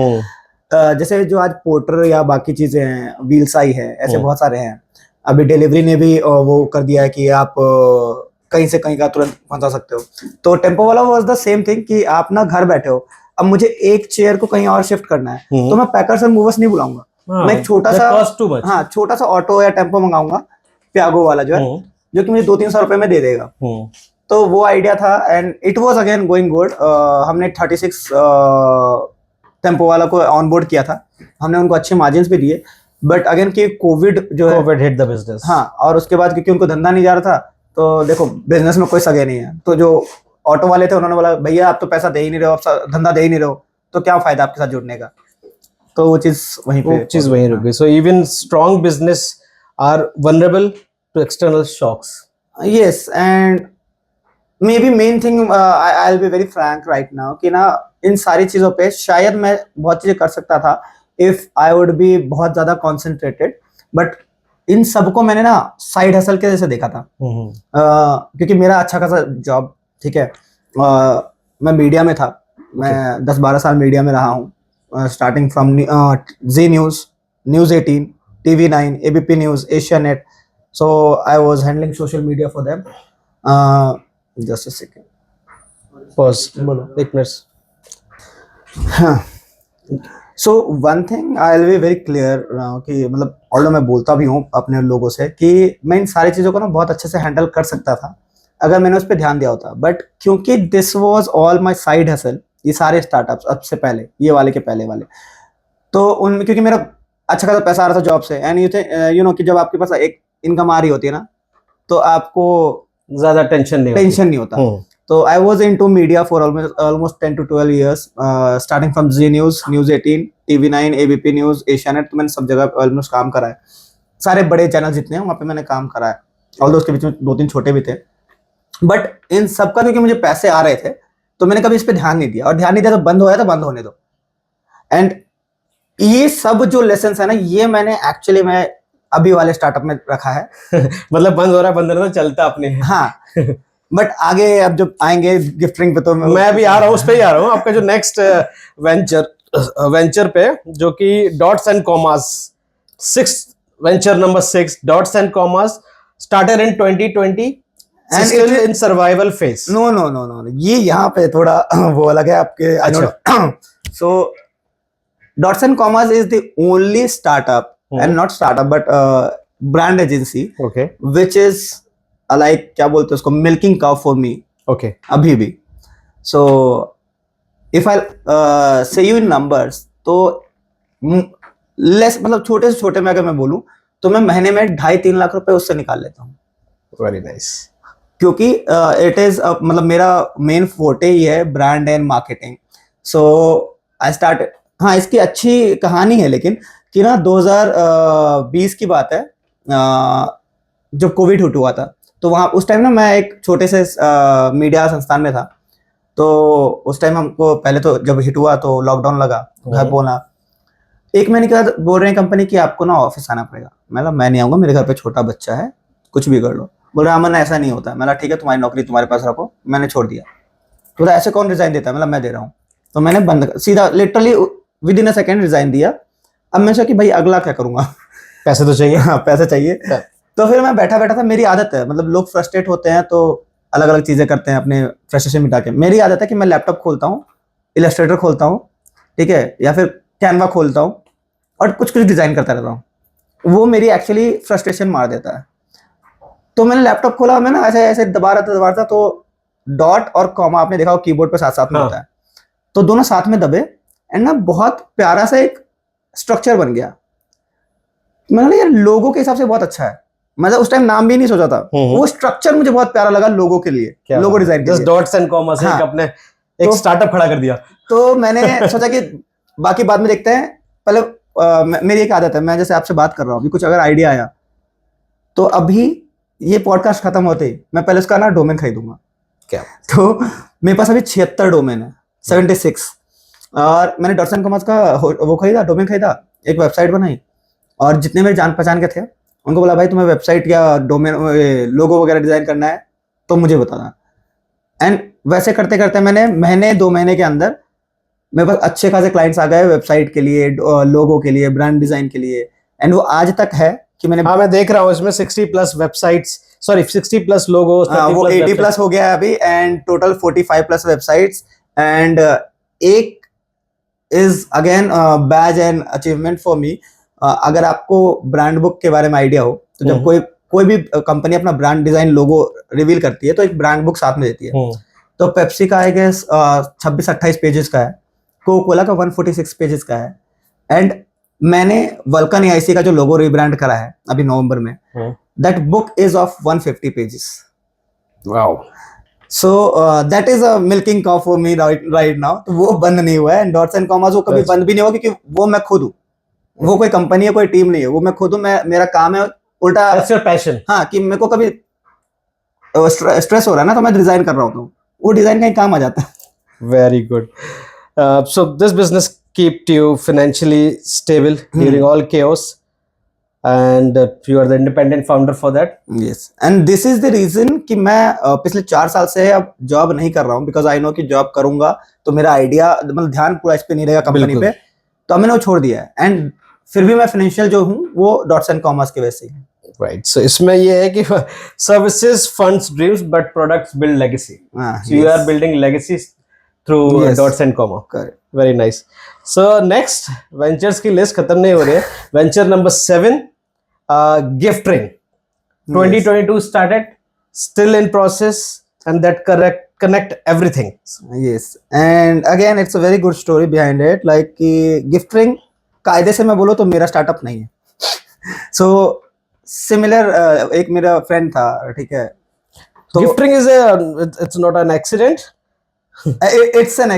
Speaker 3: जैसे जो आज पोर्टर या बाकी चीजें हैं, व्हील्साई है, ऐसे बहुत सारे हैं। अभी डिलीवरी ने भी वो कर दिया है कि आप कहीं से कहीं का तुरंत पहुंचा सकते हो। तो टेम्पो वाला वाज द सेम थिंग कि आप ना घर बैठे हो, अब मुझे एक चेयर को कहीं और शिफ्ट करना है तो मैं पैकर्स एंड मूवर्स नहीं बुलाऊंगा, मैं एक छोटा सा ऑटो या टेम्पो मंगाऊंगा, प्यागो वाला जो है, जो कि मुझे 200-300 रुपए में दे देगा। तो वो आइडिया था and it was again going good. हमने 36 टेम्पो वाला को ऑन बोर्ड किया था, हमने उनको अच्छे मार्जिन भी दिए, बट अगेन कि कोविड जो है,
Speaker 1: कोविड हिट द बिजनेस।
Speaker 3: हाँ, और उसके बाद क्योंकि उनको धंधा नहीं जा रहा था, तो देखो बिजनेस में कोई सगे नहीं है, तो जो ऑटो वाले थे उन्होंने बोला भैया आप तो पैसा दे ही नहीं रहे हो, आप धंधा दे ही नहीं रहे हो, तो क्या फायदा आपके साथ जुड़ने का। तो वो चीज वहीं
Speaker 1: रुक गई। So even strong business are vulnerable to external shocks.
Speaker 3: Yes, and maybe main thing I will be very frank right now कि ना इन सारी चीजों पे शायद मैं बहुत चीजें कर सकता था इफ आई वुड बी बहुत ज्यादा कॉन्सेंट्रेटेड, बट इन सबको मैंने ना साइड हसल के जैसे देखा था। क्योंकि मेरा अच्छा खासा जॉब, ठीक है, मैं मीडिया में था, मैं 10-12 साल मीडिया में रहा हूँ, starting from Zee news, news 18, TV9, ABP news, Asianet. So I was handling social media for them. Just a second,
Speaker 1: pause, बोलो, एक मिनट।
Speaker 3: हाँ, so one thing I will be very clear कि मतलब ऑल्दो मैं बोलता भी हूँ अपने लोगों से कि मैं इन सारी चीज़ों को ना बहुत अच्छे से हैंडल कर सकता था अगर मैंने उस पर ध्यान दिया होता, बट क्योंकि this was all my side hustle, ये सारे स्टार्टअप्स अब से पहले, ये वाले के पहले वाले, तो उनमें क्योंकि मेरा अच्छा खासा पैसा आ रहा था जॉब से, एंड यू नो कि जब आपके पास एक इनकम आ रही होती है ना, तो आपको
Speaker 1: ज्यादा टेंशन नहीं होता।
Speaker 3: तो I was into media for almost 10 to 12 years, starting from Zee news, news 18, TV9, ABP news, Asianet, तो मैंने सब जगह ऑलमोस्ट काम करा है, सारे बड़े चैनल जितने हैं वहाँ पे मैंने काम करा है, ऑल्दो उसके बीच में 2-3 छोटे भी थे, बट इन सबका क्योंकि मुझे पैसे आ रहे थे तो मैंने कभी इस पे ध्यान नहीं दिया, और ध्यान नहीं दिया तो बंद हो गया तो बंद होने दो। एंड ये सब जो लेसन है ना, ये मैंने एक्चुअली मैं अभी वाले स्टार्टअप में रखा है।
Speaker 1: मतलब बंद हो रहा है, बंद तो चलता अपने।
Speaker 3: हाँ, बट आगे अब जब आएंगे गिफ्टिंग पे तो
Speaker 1: मैं भी आ रहा हूँ, उस पे ही आ रहा हूँ। आपका जो नेक्स्ट वेंचर पे, जो कि dots and commas, 6th venture number 6, dots and commas, started in 2020 and still in survival phase.
Speaker 3: No no no no, ये यहाँ पे थोड़ा वो अलग है आपके।
Speaker 1: अच्छा।
Speaker 3: So dots and commas is the only startup and not startup but brand agency
Speaker 1: okay
Speaker 3: which is like, क्या बोलते हैं उसको, milking cow for me
Speaker 1: okay.
Speaker 3: अभी भी। So if I say you in numbers, तो लेस, मतलब छोटे से छोटे में अगर मैं बोलूं तो मैं महीने में 2.5-3 लाख रुपए उससे निकाल लेता हूँ।
Speaker 1: Very nice.
Speaker 3: क्योंकि इट इज मतलब मेरा मेन फोर्टे ही है brand and marketing. So I start, हाँ इसकी अच्छी कहानी है लेकिन, कि ना 2020 की बात है, जब कोविड हिट हुआ था, तो वहाँ उस टाइम ना मैं एक छोटे से मीडिया संस्थान में था। तो उस टाइम हमको पहले तो जब हिट हुआ तो लॉकडाउन लगा, घर बोला। 1 महीने के बाद बोल रहे हैं कंपनी कि आपको ना ऑफिस आना पड़ेगा। मैं नहीं आऊंगा, मेरे घर पे छोटा बच्चा है, कुछ भी कर लो। बोल रहा अमन ऐसा नहीं होता। मैं ठीक है, तुम्हारी नौकरी तुम्हारे पास रखो। मैंने छोड़ दिया। तो ऐसे कौन रिजाइन देता है, मतलब मैं दे रहा हूँ। तो मैंने बंद सीधा literally with in a second resign दिया। अब मैं सोचा कि भाई अगला क्या करूंगा,
Speaker 1: पैसे तो चाहिए।
Speaker 3: हाँ पैसे चाहिए। तो फिर मैं बैठा बैठा था, मेरी आदत है, मतलब लोग फ्रस्ट्रेट होते हैं तो अलग अलग चीजें करते हैं अपने फ्रस्ट्रेशन मिटा के। मेरी आदत है कि मैं लैपटॉप खोलता हूँ, इलस्ट्रेटर खोलता हूँ, ठीक है, या फिर कैनवा खोलता हूँ और कुछ कुछ डिजाइन करता रहता हूँ। वो मेरी एक्चुअली फ्रस्ट्रेशन मार देता है। तो मैंने लैपटॉप खोला, मैं ना ऐसे ऐसे दबा रहा था तो डॉट और कॉमा आपने देखा हो कीबोर्ड पे साथ साथ में होता है, तो दोनों साथ में दबे एंड ना बहुत प्यारा सा एक स्ट्रक्चर बन गया। मैंने कहा यार लोगो के हिसाब से बहुत अच्छा है। मतलब उस टाइम नाम भी नहीं सोचा था, वो स्ट्रक्चर मुझे बहुत प्यारा लगा लोगो के लिए, लोगो डिजाइन के लिए।
Speaker 1: डॉट्स एंड कॉमा से अपने एक स्टार्टअप खड़ा कर दिया।
Speaker 3: तो मैंने सोचा कि बाकी बाद में देखते हैं, पहले मेरी एक आदत है, मैं जैसे आपसे बात कर रहा हूँ, अभी कुछ अगर आइडिया आया तो अभी ये पॉडकास्ट खत्म होते ही मैं पहले उसका ना डोमेन खरीदूंगा।
Speaker 1: क्या?
Speaker 3: तो मेरे पास अभी 76 डोमेन है, 76। और मैंने डॉट्स एंड कॉमर्स का वो खरीदा, डोमेन खरीदा, एक वेबसाइट बनाई और जितने मेरे जान पहचान के थे उनको बोला भाई तुम्हें वेबसाइट या डोमेन लोगो वगैरह डिजाइन करना है तो मुझे बताना। एंड वैसे करते करते मैंने महीने 2 महीने के अंदर मेरे पास अच्छे खासे क्लाइंट्स आ गए वेबसाइट के लिए, लोगो के लिए, ब्रांड डिजाइन के लिए। एंड वो आज तक है कि मैंने,
Speaker 1: हाँ मैं देख रहा हूँ इसमें 60+ वेबसाइट्स, सॉरी 60+ लोगोस,
Speaker 3: वो 80+ हो गया है अभी, एंड टोटल 45+ वेबसाइट्स। एंड एक is again badge and achievement for me. अगर आपको ब्रांड बुक के बारे में आइडिया हो तो जब कोई भी कंपनी अपना ब्रांड डिजाइन लोगो रिवील करती है तो एक ब्रांड बुक साथ में देती है। तो पेप्सी का आई गेस 26-28 पेजेस का है, कोका कोला का 146 पेजेस का है। एंड मैंने वल्कन एआईसी का जो लोगो रीब्रांड करा है अभी नवंबर में, that book is of 150 pages.
Speaker 1: Wow.
Speaker 3: So that is a milking cow for me right now. तो वो बंद नहीं हुआ है, एंड डॉट्स एंड कॉमास वो कभी बंद भी नहीं होगा, क्योंकि वो मैं खुद हूँ, वो कोई कंपनी है, कोई टीम नहीं है, वो मैं खुद हूँ। मेरा काम है उल्टा,
Speaker 1: दैट्स योर पैशन।
Speaker 3: हाँ, कि मेरे को कभी स्ट्रेस हो रहा है ना तो मैं डिजाइन कर रहा हूँ, तो वो डिजाइन कहीं काम आ जाता है।
Speaker 1: Very good. So this business kept you financially stable during all chaos, and you are the independent founder for that.
Speaker 3: Yes, and this is the reason कि मैं पिछले 4 साल से अब जॉब नहीं कर रहा हूँ, बिकॉज आई नो कि जॉब करूंगा तो मेरा आइडिया, मतलब ध्यान पूरा इस पे नहीं रहेगा कंपनी पे, तो मैंने वो छोड़ दिया है। एंड फिर भी मैं फाइनेंशियल जो हूँ वो डॉट्स एंड कॉमर्स की वजह से।
Speaker 1: Right. So इसमें ये है कि services funds dreams but products build legacy. So you are building legacies through dots and comma.
Speaker 3: Correct.
Speaker 1: Very nice. So next ventures की list खत्म नहीं हो रही है. Venture number 7, gift ring. 2022 started, still in process, and that connect everything.
Speaker 3: Yes, and again it's a very good story behind it. Like कि gift ring कायदे से मैं बोलूँ तो मेरा स्टार्टअप नहीं है. So सिमिलर एक मेरा फ्रेंड था, ठीक है, तो
Speaker 1: gifting is it's not an accident,
Speaker 3: it's an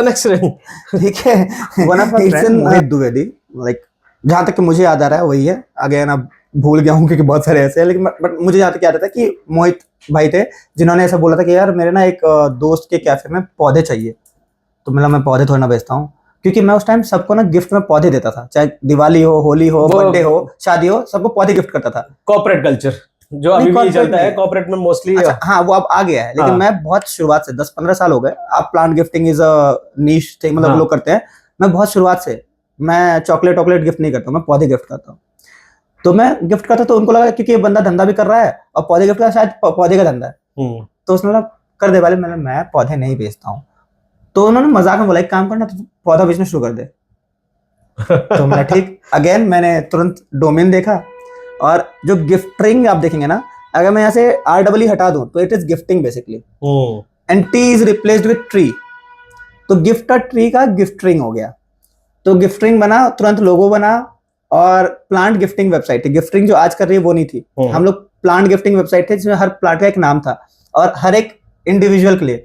Speaker 3: accident, ठीक है। One of my friend Mohit Dwivedi, like जहां तक कि मुझे याद आ रहा है वही है, अगेन अब भूल गया हूँ क्योंकि बहुत सारे ऐसे हैं, लेकिन बट मुझे जहां तक याद आता है कि मोहित भाई थे जिन्होंने ऐसा बोला था कि यार मेरे ना एक दोस्त के कैफे में पौधे चाहिए। तो मैं पौधे थोड़ा ना बेचता हूँ, क्योंकि मैं उस टाइम सबको ना गिफ्ट में पौधे देता था, चाहे दिवाली हो, होली हो,
Speaker 1: वो-
Speaker 3: बर्थडे हो, शादी हो, सबको पौधे गिफ्ट करता था।
Speaker 1: कॉर्पोरेट कल्चर जो अभी
Speaker 3: नहीं,
Speaker 1: भी
Speaker 3: corporate
Speaker 1: चलता है,
Speaker 3: नहीं।
Speaker 1: कॉर्पोरेट में मोस्टली।
Speaker 3: अच्छा हाँ, वो अब आ गया है, लेकिन
Speaker 1: हाँ।
Speaker 3: मैं बहुत शुरुआत से 10-15 साल हो गए। आप plant gifting is a niche thing, मतलब
Speaker 1: हाँ।
Speaker 3: लोग करते हैं। मैं बहुत शुरुआत से, मैं चॉकलेट गिफ्ट नहीं करता, मैं पौधे गिफ्ट करता हूँ। तो मैं गिफ्ट करता तो उनको लगा क्योंकि ये बंदा धंधा भी कर रहा है और पौधे गिफ्ट का शायद पौधे का धंधा है, तो उसने बोला कर दे वाले। मैं पौधे नहीं बेचता हूँ। तो उन्होंने मजाक में बोला एक काम करना, तो पौधा बेचना शुरू कर दे। तो मैंने ठीक, अगेन मैंने तुरंत डोमेन देखा, और जो गिफ्टिंग आप देखेंगे ना, अगर मैं यहाँ से REE हटा दूं तो it is gifting basically, and T is replaced with tree. तो गिफ्ट का ट्री का गिफ्टिंग हो गया। तो गिफ्टिंग बना, तुरंत लोगो बना, और प्लांट गिफ्टिंग वेबसाइट थी। गिफ्टिंग जो आज कर रही है वो नहीं थी, हम लोग प्लांट गिफ्टिंग वेबसाइट थे जिसमें हर प्लांट का एक नाम था, और हर एक इंडिविजुअल के लिए,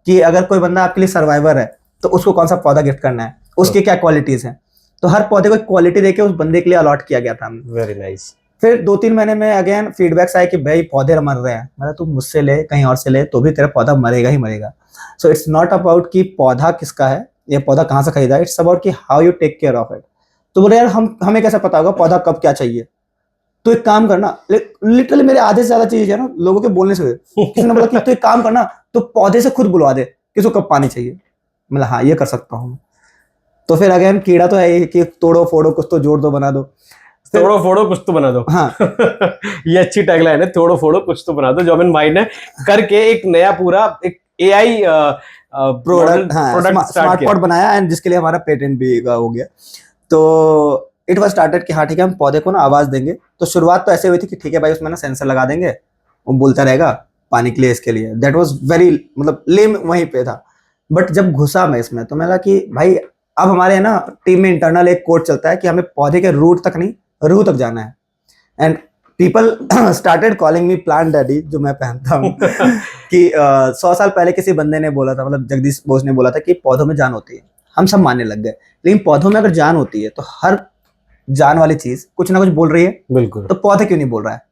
Speaker 3: कि अगर कोई बंदा आपके लिए सर्वाइवर है तो उसको कौन सा पौधा गिफ्ट करना है, उसकी क्या क्वालिटीज हैं। तो हर पौधे को एक क्वालिटी देके उस बंदे के लिए अलॉट किया गया था हमने।
Speaker 1: Very nice.
Speaker 3: फिर 2-3 महीने में अगेन फीडबैक्स आए कि भाई पौधे मर रहे हैं। मतलब तू मुझसे ले, कहीं और से ले, तो भी तेरा पौधा मरेगा ही मरेगा। सो इट्स नॉट अबाउट कि पौधा किसका है, ये पौधा कहाँ से खरीदा है, इट्स अबाउट कि how you take care of it. तो बोले यार हमें कैसे पता होगा पौधा कब क्या चाहिए। तो एक काम करना, लिटरली मेरे आधे से ज्यादा चीज है ना लोगों के बोलने से हुए। किसी ने बोला कि तू एक काम करना, तो पौधे से खुद बुलवा दे कि उसको कब पानी चाहिए। मतलब हाँ, ये कर सकता हूँ। तो फिर अगेन कीड़ा तो है ही कि तोड़ो फोड़ो कुछ तो जोड़ दो बना दो।
Speaker 1: तोड़ो फोड़ो कुछ तो बना दो।
Speaker 3: हाँ।
Speaker 1: ये अच्छी टैगलाइन है, तोड़ो फोड़ो कुछ तो बना दो, जो अमिन भाई ने करके एक नया पूरा एक AI
Speaker 3: प्रोडक्ट, हाँ, स्मार्ट पॉट बनाया, एंड जिसके लिए हमारा पेटेंट भी हो गया। तो इट वाज स्टार्टेड कि हाँ ठीक है, हम पौधे को ना आवाज देंगे। तो शुरुआत तो ऐसे हुई थी कि ठीक है भाई, उसमें ना सेंसर लगा देंगे, वो बोलता रहेगा पानी के लिए, इसके लिए। दैट वाज वेरी, मतलब लेम वहीं पे था। बट जब घुसा मैं इसमें, तो मैं लगा कि भाई अब हमारे ना टीम में इंटरनल एक कोड चलता है कि हमें पौधे के रूट तक नहीं, रूह तक जाना है। And people started calling me plant daddy, जो मैं पहनता हूँ। कि 100 साल पहले किसी बंदे ने बोला था, मतलब जगदीश बोस ने बोला था कि पौधों में जान होती है। हम सब मानने लग गए, लेकिन पौधों में अगर जान होती है तो हर जान वाली चीज कुछ ना कुछ बोल रही है,
Speaker 1: बिल्कुल।
Speaker 3: तो पौधे क्यों नहीं बोल रहा है।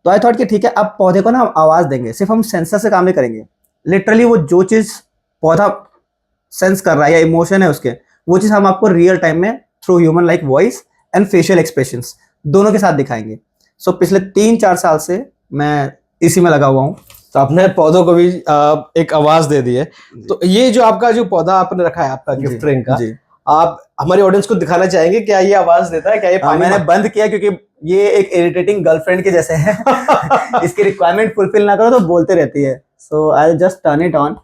Speaker 3: तो आई थॉट कि ठीक है, अब पौधे को ना हम आवाज देंगे। सिर्फ हम सेंसर से काम नहीं करेंगे, लिटरली वो जो चीज पौधा सेंस कर रहा है या इमोशन है उसके, वो चीज हम आपको रियल टाइम में through human like voice and facial expressions दोनों के साथ दिखाएंगे। सो पिछले 3-4 साल से मैं इसी में लगा हुआ हूँ।
Speaker 1: तो आपने पौधों को भी एक आवाज दे दी है। तो ये जो आपका जो पौधा आपने रखा है आपका गिफ्ट रिंग का,
Speaker 3: जी।
Speaker 1: आप हमारी ऑडियंस को दिखाना चाहेंगे क्या ये आवाज देता है, क्या ये पानी
Speaker 3: मैंने बंद किया क्योंकि ये एक इरिटेटिंग गर्लफ्रेंड के जैसे है। इसकी रिक्वायरमेंट फुलफिल ना करो तो बोलते रहती है। So I just turn it on.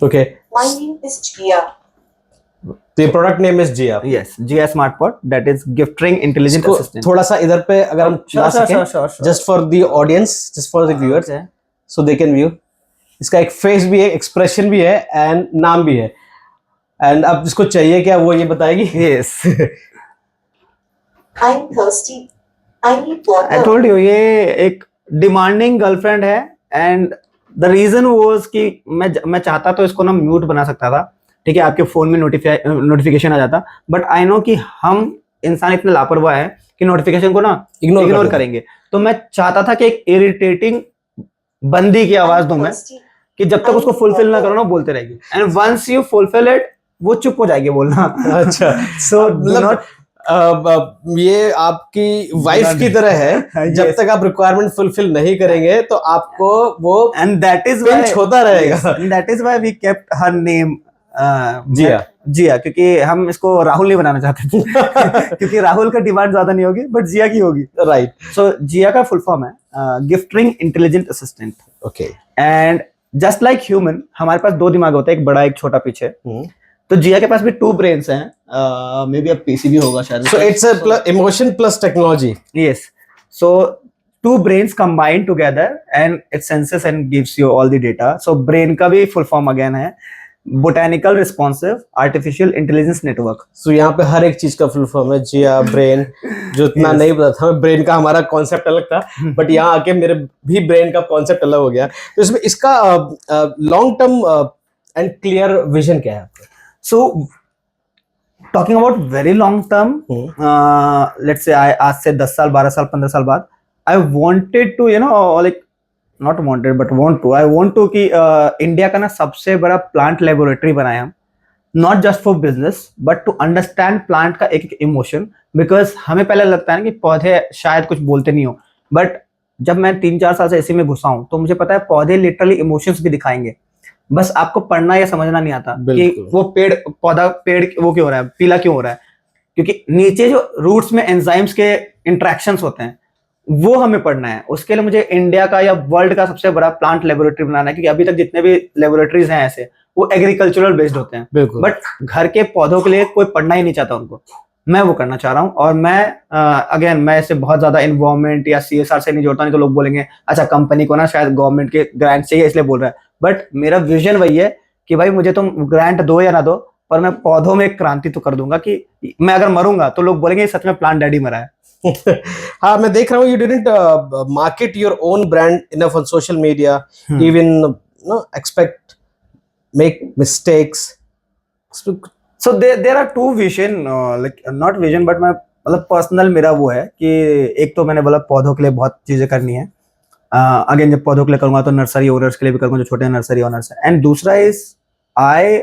Speaker 1: Okay,
Speaker 4: My name is Jia.
Speaker 1: तो ये product name is Jia.
Speaker 3: Yes, Jia smart pot, that is gift ring intelligent
Speaker 1: इसको
Speaker 3: असिस्टेंट।
Speaker 1: थोड़ा सा इधर पे अगर हम ला सकें,
Speaker 3: sure.
Speaker 1: Just for the audience, just for the viewers,
Speaker 3: Okay.
Speaker 1: So they can view. इसका एक फेस भी है, एक्सप्रेशन भी है, एंड नाम भी है। एंड अब जिसको चाहिए क्या वो ये बताएगी।
Speaker 3: Yes.
Speaker 4: I'm thirsty. I need water.
Speaker 3: I told you, ये एक डिमांडिंग गर्लफ्रेंड है। एंड द रीजन वाज कि मैं चाहता तो इसको ना म्यूट बना सकता था, ठीक है, आपके फोन में नोटिफिकेशन आ जाता। बट आई नो कि हम इंसान इतने लापरवाह है कि नोटिफिकेशन को ना इग्नोर करेंगे। तो मैं चाहता था कि एक इरिटेटिंग बंदी की आवाज दूं मैं,
Speaker 4: thirsty.
Speaker 3: कि जब तक उसको फुलफिल ना करो ना, बोलते रहेगी। And once you fulfil it, वो चुप हो जाएगी बोलना।
Speaker 1: अच्छा,
Speaker 3: सो
Speaker 1: मतलब ये आपकी वाइफ की तरह है। जब
Speaker 3: Yes.
Speaker 1: तक आप रिक्वायरमेंट फुलफिल नहीं करेंगे तो आपको वो
Speaker 3: एंड दैट इज
Speaker 1: पिंच होता रहेगा।
Speaker 3: That is why we kept her name
Speaker 1: Jia.
Speaker 3: Jia, क्योंकि हम इसको राहुल नहीं बनाना चाहते थे। क्योंकि राहुल का डिमांड ज्यादा नहीं होगी, बट जिया की होगी।
Speaker 1: राइट,
Speaker 3: सो जिया का फुल फॉर्म है gift ring intelligent assistant.
Speaker 1: Okay.
Speaker 3: And just like human, हमारे पास 2 दिमाग होते हैं, एक बड़ा एक छोटा पीछे। तो जिया के पास भी 2 ब्रेन्स हैं। मे बी अब पीसीबी होगा शायद।
Speaker 1: So it's a emotion plus technology.
Speaker 3: Yes. So 2 brains combine together and it senses and gives you all the data. So brain का भी full form again है Botanical Responsive Artificial Intelligence Network.
Speaker 1: सो यहाँ पे हर एक चीज का फुल फॉर्म है, जिया brain, जो इतना
Speaker 3: Yes.
Speaker 1: नहीं पता था। ब्रेन का हमारा कॉन्सेप्ट अलग था, बट यहाँ आके मेरे भी ब्रेन का कॉन्सेप्ट अलग हो गया। तो इसमें इसका long term and clear vision क्या है आपका?
Speaker 3: So talking about very long term, let's say आज से 10 साल 12 साल 15 साल बाद, I wanted to like not wanted but want to, I want to कि इंडिया का ना सबसे बड़ा प्लांट लेबोरेटरी बनाए हम,
Speaker 2: not just for business but to understand plant का एक एक इमोशन. बिकॉज हमें पहले लगता है ना कि पौधे शायद कुछ बोलते नहीं हो, बट जब मैं 3-4 साल से इसी में घुसा हूं तो मुझे पता है पौधे लिटरली इमोशंस भी दिखाएंगे. बस आपको पढ़ना या समझना नहीं आता कि
Speaker 1: बिल्कुल.
Speaker 2: वो पेड़ वो क्यों हो रहा है, पीला क्यों हो रहा है, क्योंकि नीचे जो रूट्स में एंजाइम्स के इंटरेक्शंस होते हैं वो हमें पढ़ना है. उसके लिए मुझे इंडिया का या वर्ल्ड का सबसे बड़ा प्लांट लेबोरेटरी बनाना है, क्योंकि अभी तक जितने भी लेबोरेटरीज हैं ऐसे वो एग्रीकल्चरल बेस्ड होते हैं.
Speaker 1: बिल्कुल.
Speaker 2: बट घर के पौधों के लिए कोई पढ़ना ही नहीं चाहता उनको. मैं वो करना चाह रहा हूँ. और मैं अगेन मैं इसे बहुत ज्यादा इन्वायरमेंट या CSR से नहीं जोड़ता, नहीं तो लोग बोलेंगे अच्छा कंपनी को ना शायद गवर्नमेंट के ग्रांट चाहिए इसलिए बोल रहा है. बट मेरा विजन वही है कि भाई मुझे तुम ग्रांट दो या ना दो, पर मैं पौधों में एक क्रांति तो कर दूंगा कि मैं अगर मरूंगा तो लोग बोलेंगे सच में प्लांट डैडी मरा है.
Speaker 1: हाँ, मैं देख रहा हूँ, you didn't market your own brand enough on social media, even know expect make mistakes.
Speaker 2: So there are two vision, like not vision but मैं मतलब पर्सनल मेरा वो है कि एक तो मैंने बोला पौधों के लिए बहुत चीजें करनी है. अगेन जब पौधों के लिए करूंगा तो नर्सरी ओनर्स के लिए भी करूंगा जो छोटे नर्सरी ओनर्स हैं. एंड दूसरा इज आई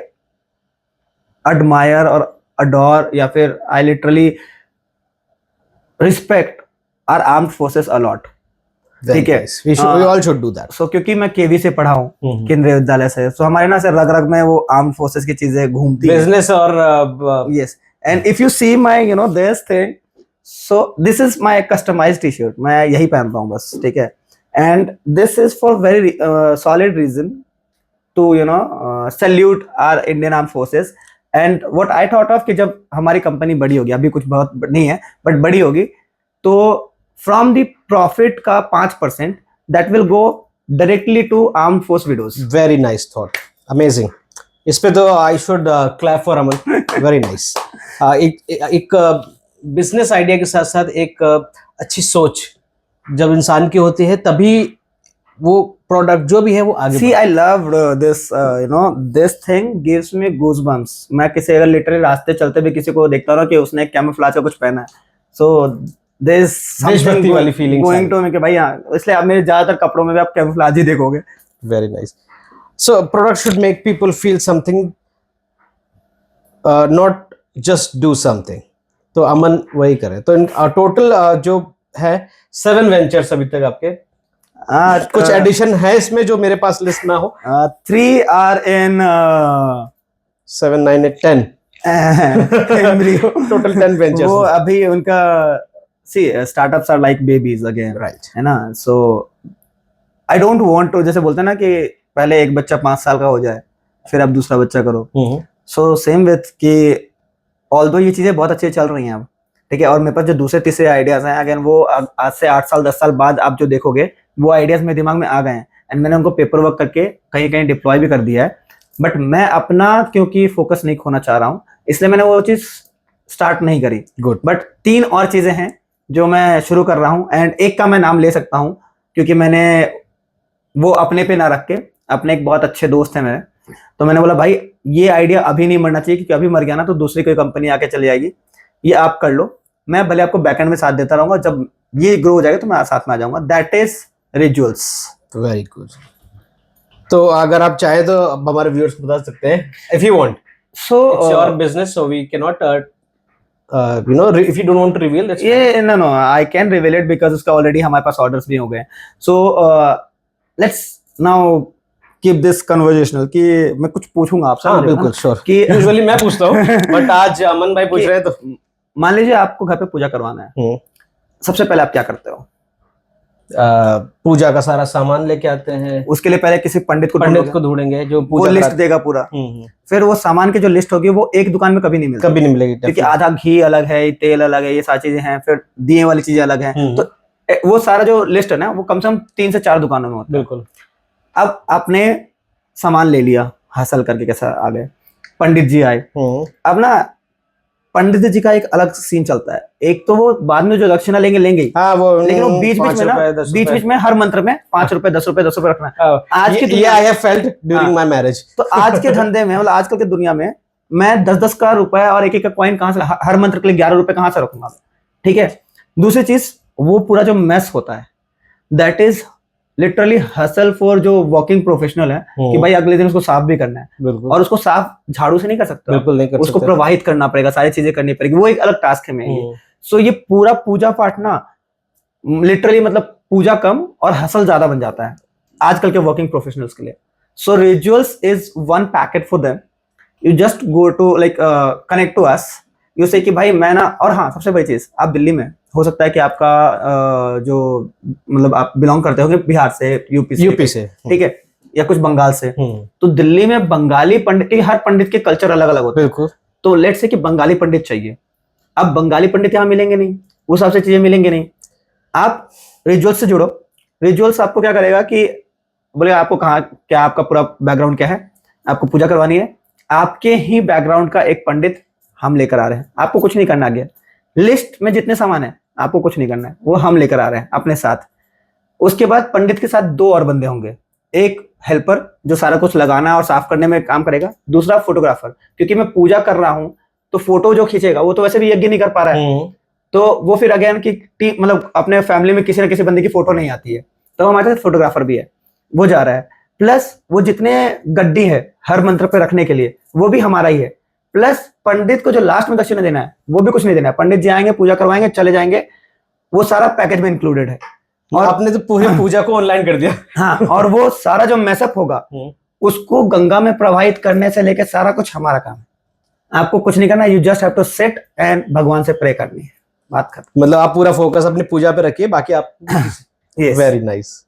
Speaker 2: एडमायर और अडोर या फिर I literally respect our armed forces a lot. ठीक है,
Speaker 1: we all should do that.
Speaker 2: सो क्योंकि मैं केवी से पढ़ा हूँ, केंद्रीय विद्यालय से, सो हमारे ना से रग रग में वो आर्म्ड फोर्सेस की चीजें घूमती हैं.
Speaker 1: बिजनेस और
Speaker 2: Yes, and if you see my this thing, so this is my customized t-shirt. मैं यही पहनता हूँ बस, ठीक है. And this is for very solid reason to salute our Indian Armed Forces. And what I thought of कि जब हमारी कंपनी बड़ी होगी, अभी कुछ बहुत नहीं है बट बड़ी होगी, तो from the profit का 5% that will go directly to armed force widows.
Speaker 1: very nice thought, amazing. इस पे तो I should clap for Aman. Very nice. एक बिजनेस आइडिया के साथ साथ एक अच्छी सोच जब इंसान की होती है तभी वो प्रोडक्ट जो भी है वो आगे
Speaker 2: See, I loved this, this thing gives me goosebumps. मैं किसी अगर लिटरली रास्ते चलते भी किसी को देखता हूँ ना कि उसने कैमोफ्लेज का कुछ पहना है, so there is
Speaker 1: देशभक्ति वाली feelings
Speaker 2: going
Speaker 1: uh
Speaker 2: to me कि भाई हाँ, इसलिए अब मेरे ज्यादातर कपड़ों में भी आप कैमोफ्लेज ही देखोगे.
Speaker 1: very nice. So product should make people feel something, not just do something. तो अमन वही करे. तो टोटल जो है 7 वेंचर्स अभी तक आपके. कुछ एडिशन है इसमें जो मेरे पास लिस्ट ना हो?
Speaker 2: 3 are in
Speaker 1: 7, 9, 8, 10
Speaker 2: embryo.
Speaker 1: Total 10 ventures.
Speaker 2: वो अभी उनका see startups are like babies again,
Speaker 1: right.
Speaker 2: है ना. So I don't want to, जैसे बोलते हैं ना कि पहले एक बच्चा 5 साल का हो जाए फिर अब दूसरा बच्चा करो. सो सेम विथ कि ऑल्दो ये चीजें बहुत अच्छी चल रही हैं अब, ठीक है, और मेरे पास जो दूसरे तीसरे आइडियाज हैं अगेन वो आज से 8 साल 10 साल बाद आप जो देखोगे वो आइडियाज मेरे दिमाग में आ गए हैं. एंड मैंने उनको पेपर वर्क करके कहीं कहीं डिप्लॉय भी कर दिया है. बट मैं अपना क्योंकि फोकस नहीं खोना चाह रहा हूँ इसलिए मैंने वो चीज स्टार्ट नहीं करी.
Speaker 1: गुड.
Speaker 2: बट 3 और चीजें हैं जो मैं शुरू कर रहा हूँ. एंड एक का मैं नाम ले सकता हूँ क्योंकि मैंने वो अपने पे ना रख के, अपने एक बहुत अच्छे दोस्त हैं मेरे, तो मैंने बोला भाई ये आइडिया अभी नहीं मरना चाहिए क्योंकि अभी मर गया ना तो दूसरी कोई कंपनी आके चली जाएगी, ये आप कर लो, मैं भले आपको बैकएंड में साथ देता रहूंगा, जब ये ग्रो हो जाएगा तो मैं साथ में आ जाऊंगा. That is rituals.
Speaker 1: Very good. तो अगर आप चाहे तो अब हमारे व्यूअर्स को बता सकते हैं if you want.
Speaker 2: So
Speaker 1: it's your business so we can not if you don't want to reveal, that's
Speaker 2: ये no I can reveal it because उसका ऑलरेडी हमारे पास ऑर्डर्स भी हो गए. So let's now keep this conversational कि मैं कुछ पूछूंगा आपसे.
Speaker 1: हाँ बिल्कुल श्योर.
Speaker 2: कि
Speaker 1: यूजुअली मैं पूछता हूँ बट आज अमन भाई पूछ रहे हैं तो
Speaker 2: मान लीजिए आपको घर पे पूजा करवाना है, सबसे पहले आप क्या करते हो?
Speaker 1: पूजा का सारा सामान लेके आते हैं.
Speaker 2: उसके लिए पहले किसी पंडित को
Speaker 1: ढूंढेंगे जो
Speaker 2: वो
Speaker 1: पूजा
Speaker 2: लिस्ट देगा पूरा. फिर वो सामान की जो लिस्ट होगी वो एक दुकान में कभी नहीं मिलती,
Speaker 1: कभी नहीं मिलेगी
Speaker 2: क्योंकि आधा घी अलग है, तेल अलग है, ये सारी चीजें हैं, फिर दिए वाली चीजें अलग हैं. तो वो सारा जो लिस्ट है ना वो कम से कम 3 से 4 दुकानों में होता है.
Speaker 1: बिल्कुल.
Speaker 2: अब आपने सामान ले लिया, हासिल करके कैसा आ गए, पंडित जी आए. अब ना पंडित जी का एक अलग सीन चलता है. एक तो वो बाद में जो दक्षिणा लेंगे ही,
Speaker 1: हाँ वो,
Speaker 2: लेकिन वो बीच बीच में हर मंत्र में 5 रुपए 10 रुपए 10 रुपए रखना है. आज के
Speaker 1: ये I have felt during my marriage.
Speaker 2: तो आज के धंधे में मतलब आजकल की दुनिया में मैं 10-10 का रुपए और एक का कॉइन कहां से, हर मंत्र के लिए 11 रुपए कहां से रखूंगा? ठीक है. दूसरी चीज वो पूरा जो मेस होता है that is literally hustle for जो वर्किंग प्रोफेशनल है कि भाई अगले दिन उसको साफ भी करना है,
Speaker 1: बिल्कुल
Speaker 2: और उसको साफ झाड़ू से नहीं कर सकते,
Speaker 1: बिल्कुल नहीं कर
Speaker 2: उसको
Speaker 1: सकते।
Speaker 2: प्रवाहित करना पड़ेगा, सारी चीजें करनी पड़ेगी, वो एक अलग टास्क है मेरे। सो ये पूरा पूजा पाठ ना लिटरली मतलब पूजा कम और हसल ज्यादा बन जाता है आजकल के वर्किंग प्रोफेशनल्स के लिए। So rituals is one packet for them. You just go to like connect to us, you say कि भाई मैं ना, और हाँ सबसे बड़ी चीज, आप दिल्ली में हो सकता है कि आपका जो मतलब आप बिलोंग करते हो बिहार से, यूपी
Speaker 1: से,
Speaker 2: ठीक है, या कुछ बंगाल से, तो दिल्ली में बंगाली पंडित, हर पंडित के कल्चर अलग अलग होते हैं।
Speaker 1: बिल्कुल।
Speaker 2: तो लेट से कि बंगाली पंडित चाहिए, अब बंगाली पंडित यहाँ मिलेंगे नहीं, उस हिसाब से चीजें मिलेंगे नहीं। आप रिचुअल्स से जुड़ो। रिचुअल्स आपको क्या करेगा कि बोले आपको कहाँ, क्या आपका पूरा बैकग्राउंड क्या है, आपको पूजा करवानी है, आपके ही बैकग्राउंड का एक पंडित हम लेकर आ रहे हैं, आपको कुछ नहीं करना आगे, लिस्ट में जितने सामान है आपको कुछ नहीं करना है, वो हम लेकर आ रहे हैं अपने साथ। उसके बाद पंडित के साथ 2 और बंदे होंगे, एक हेल्पर जो सारा कुछ लगाना और साफ करने में काम करेगा, दूसरा फोटोग्राफर, क्योंकि मैं पूजा कर रहा हूं तो फोटो जो खींचेगा वो तो वैसे भी यज्ञ नहीं कर पा रहा है, तो वो फिर अगेन की टीम, मतलब अपने फैमिली में किसी ना किसी बंदे की फोटो नहीं आती है, तो हमारे साथ फोटोग्राफर भी है, वो जा रहा है। प्लस वो जितने गड्डी है हर मंत्र पे रखने के लिए वो भी हमारा ही है। प्लस पंडित को जो लास्ट में दक्षिणा देना है वो भी कुछ नहीं देना है, पंडित जी आएंगे, पूजा करवाएंगे, चले जाएंगे, वो सारा पैकेज में इंक्लूडेड है।
Speaker 1: और आपने तो पूरी पूजा को ऑनलाइन कर दिया।
Speaker 2: हाँ, और वो सारा जो मैसअप होगा उसको गंगा में प्रवाहित करने से लेकर सारा कुछ हमारा काम है, आपको कुछ नहीं करना, you just have to sit and भगवान से प्रे करनी है, बात खत्म।
Speaker 1: मतलब आप पूरा फोकस अपनी पूजा पे रखिए, बाकी आप वेरी नाइस।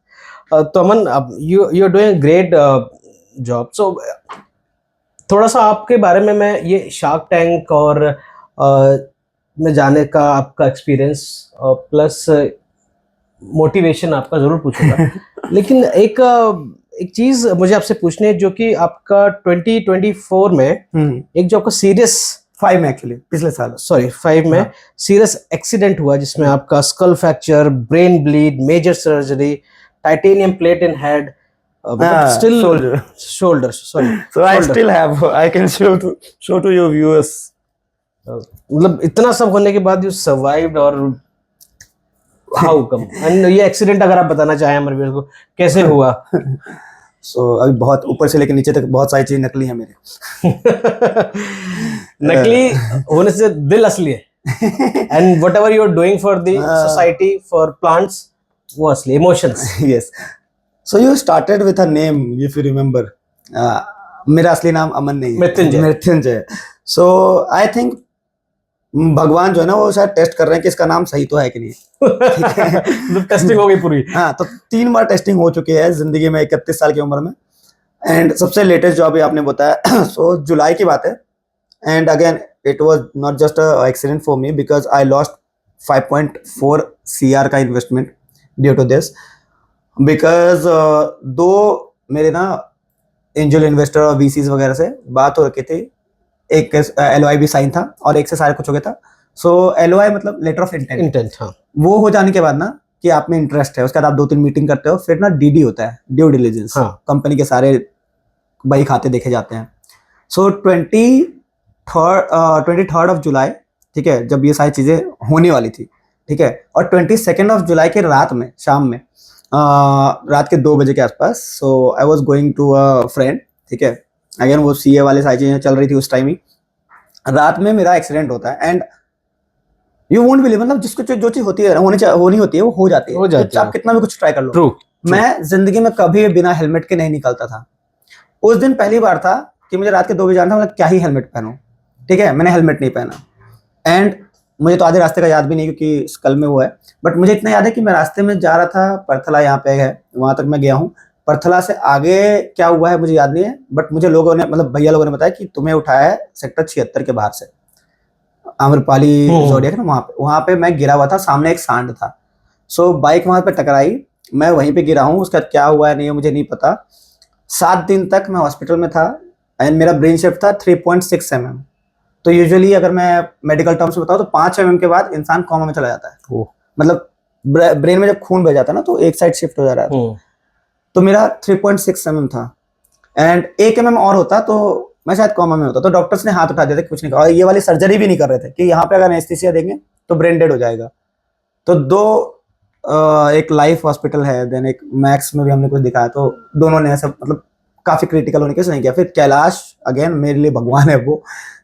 Speaker 1: तो Aman, you are doing great job. So थोड़ा सा आपके बारे में मैं ये शार्क टैंक और में जाने का आपका एक्सपीरियंस प्लस मोटिवेशन आपका जरूर पूछूंगा। लेकिन एक चीज मुझे आपसे पूछनी है, जो कि आपका 2024 में एक जो आपका सीरियस
Speaker 2: 5 में एक्चुअली पिछले साल,
Speaker 1: सॉरी 5 में सीरियस एक्सीडेंट हुआ, जिसमें आपका skull fracture, brain bleed, major surgery, titanium plate in head, still shoulder, sorry,
Speaker 2: so I still have, I can show to your viewers.
Speaker 1: मतलब इतना सब होने के बाद you survived, और how come? And ये एक्सीडेंट अगर आप बताना चाहें हमारे व्यूअर्स को, कैसे हुआ?
Speaker 2: So अभी बहुत ऊपर से लेकर नीचे तक बहुत सारी चीजें नकली है मेरे।
Speaker 1: नकली होने से दिल असली है। And whatever you are doing for the society, for plants, वो असली emotions.
Speaker 2: Yes. So you started with a name, if you remember. मेरा असली नाम अमन नहीं है, मृत्युंजय। So I think भगवान जो है ना वो शायद टेस्ट कर रहे हैं कि इसका नाम सही तो है कि नहीं। ठीक है,
Speaker 1: टेस्टिंग हो गई पूरी।
Speaker 2: हाँ, तो 3 बार टेस्टिंग हो चुकी है जिंदगी में 31 साल की उम्र में। एंड सबसे लेटेस्ट जो अभी आपने बताया, सो जुलाई की बात है। And again it was not just a accident for me, because I lost 5.4 CR का investment due to this. Because 2 मेरे ना एंजल इन्वेस्टर और VCs वगैरह से बात हो रखी थी, एक LOI भी साइन था और एक से सारा कुछ हो गया था। सो LOI मतलब लेटर ऑफ इंटेंट,
Speaker 1: हाँ,
Speaker 2: वो हो जाने के बाद ना कि आप में इंटरेस्ट है, उसके बाद आप 2-3 मीटिंग करते हो, फिर ना DD होता है, ड्यू डिलिजेंस, कंपनी के सारे बही खाते देखे जाते हैं। सो 23rd ऑफ जुलाई, ठीक है, जब ये सारी चीजें होने वाली थी, ठीक है, और 22nd ऑफ जुलाई के रात में, शाम में, रात के 2 बजे के आसपास, so I was going to a friend, ठीक है, अगेन वो CA वाले सारी चीजें चल रही थी उस टाइम ही, रात में मेरा एक्सीडेंट होता है। एंड यू वोंट बिलीव, मतलब जिसको जो चीज होती है होनी होती है वो हो जाती है, तो आप कितना भी कुछ ट्राई कर लो।
Speaker 1: True.
Speaker 2: मैं जिंदगी में कभी बिना हेलमेट के नहीं निकलता था। उस दिन पहली बार था कि मुझे रात के 2 बजे जाना था, मतलब क्या ही हेलमेट पहनूं, ठीक है, मैंने हेलमेट नहीं पहना। एंड मुझे तो आधे रास्ते का याद भी नहीं, क्योंकि स्कल में वो है, बट मुझे इतना याद है कि मैं रास्ते में जा रहा था, परथला यहाँ पे है, वहां तक मैं गया हूँ। परथला से आगे क्या हुआ है मुझे याद नहीं है, बट मुझे लोगों ने, मतलब भैया लोगों ने बताया कि तुम्हें उठाया है सेक्टर 76 के बाहर से, आम्रपाली जोड़िया ना, वहां पे मैं गिरा हुआ था, सामने एक सांड था। सो बाइक वहां पे टकराई, मैं वहीं पे गिरा हूँ, उसका क्या हुआ है नहीं है मुझे नहीं पता। 7 दिन तक मैं हॉस्पिटल में था एंड मेरा ब्रेन शिफ्ट था 3.6 mm। तो यूजुअली अगर मैं मेडिकल टर्म्स में बताऊं तो 5 mm के बाद इंसान कोमा में चला जाता है, मतलब ब्रेन में जब खून बह जाता है ना तो एक साइड शिफ्ट हो जा रहा है। तो मेरा 3.6 mm था, एंड 1 mm और होता तो मैं शायद कोमा में होता। तो डॉक्टर्स ने हाथ उठा दिया था, कुछ नहीं कहा, और ये वाली सर्जरी भी नहीं कर रहे थे कि यहाँ पे अगर एनेस्थीसिया देंगे तो ब्रेन डेड हो जाएगा। तो 2 एक लाइफ हॉस्पिटल है, देन एक मैक्स में भी हमने कुछ दिखाया, तो दोनों ने ऐसा मतलब काफी क्रिटिकल होने के नहीं किया। फिर कैलाश अगेन मेरे लिए भगवान है वो,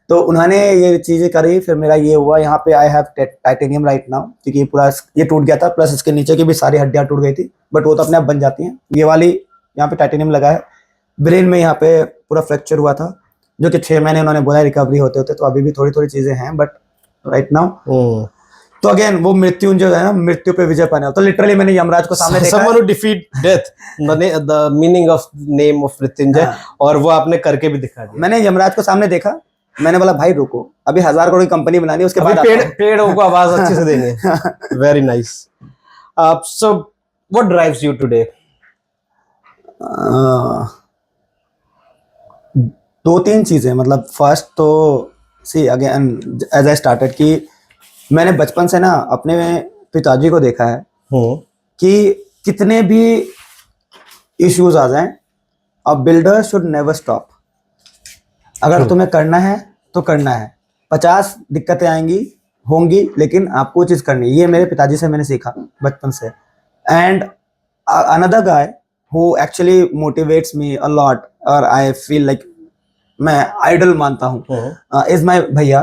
Speaker 2: तो उन्होंने ये चीजें करी, फिर मेरा ये हुआ। यहाँ पे I have titanium right now, क्योंकि पूरा ये टूट गया था, प्लस इसके नीचे की भी सारी हड्डियां टूट गई थी, बट वो तो अपने आप बन जाती हैं। ये वाली यहाँ पे टाइटेनियम लगा है। ब्रेन में यहाँ पे पूरा फ्रैक्चर हुआ था, जो कि 6 महीने उन्होंने बोला रिकवरी होते होते, तो अभी भी थोड़ी थोड़ी चीजें हैं, बट राइट नाउ तो अगेन वो मृत्युंजय है ना, मृत्यु पे विजय पाने, तो लिटरली मैंने यमराज को सामने देखा
Speaker 1: someone who defeat death, the meaning of name of Mrityunjay, और वो आपने करके भी दिखा दिया।
Speaker 2: मैंने यमराज को सामने देखा, मैंने बोला भाई रुको, अभी 1000 करोड़ की कंपनी बनानी है, उसके बाद
Speaker 1: पेड़ों को आवाज अच्छे से देंगे। Very nice. So what drives you today?
Speaker 2: 2-3 चीजें, मतलब फर्स्ट तो see again as I started कि मैंने बचपन से ना अपने पिताजी को देखा है कि कितने भी इश्यूज आ जाएं, a builder should never stop. अगर तुम्हें करना है तो करना है, 50 दिक्कतें आएंगी होंगी, लेकिन आपको चीज करनी है। ये मेरे पिताजी से मैंने सीखा बचपन से। And another guy who actually motivates me a lot, और आई फील लाइक मैं आइडल मानता हूँ, इज माय भैया।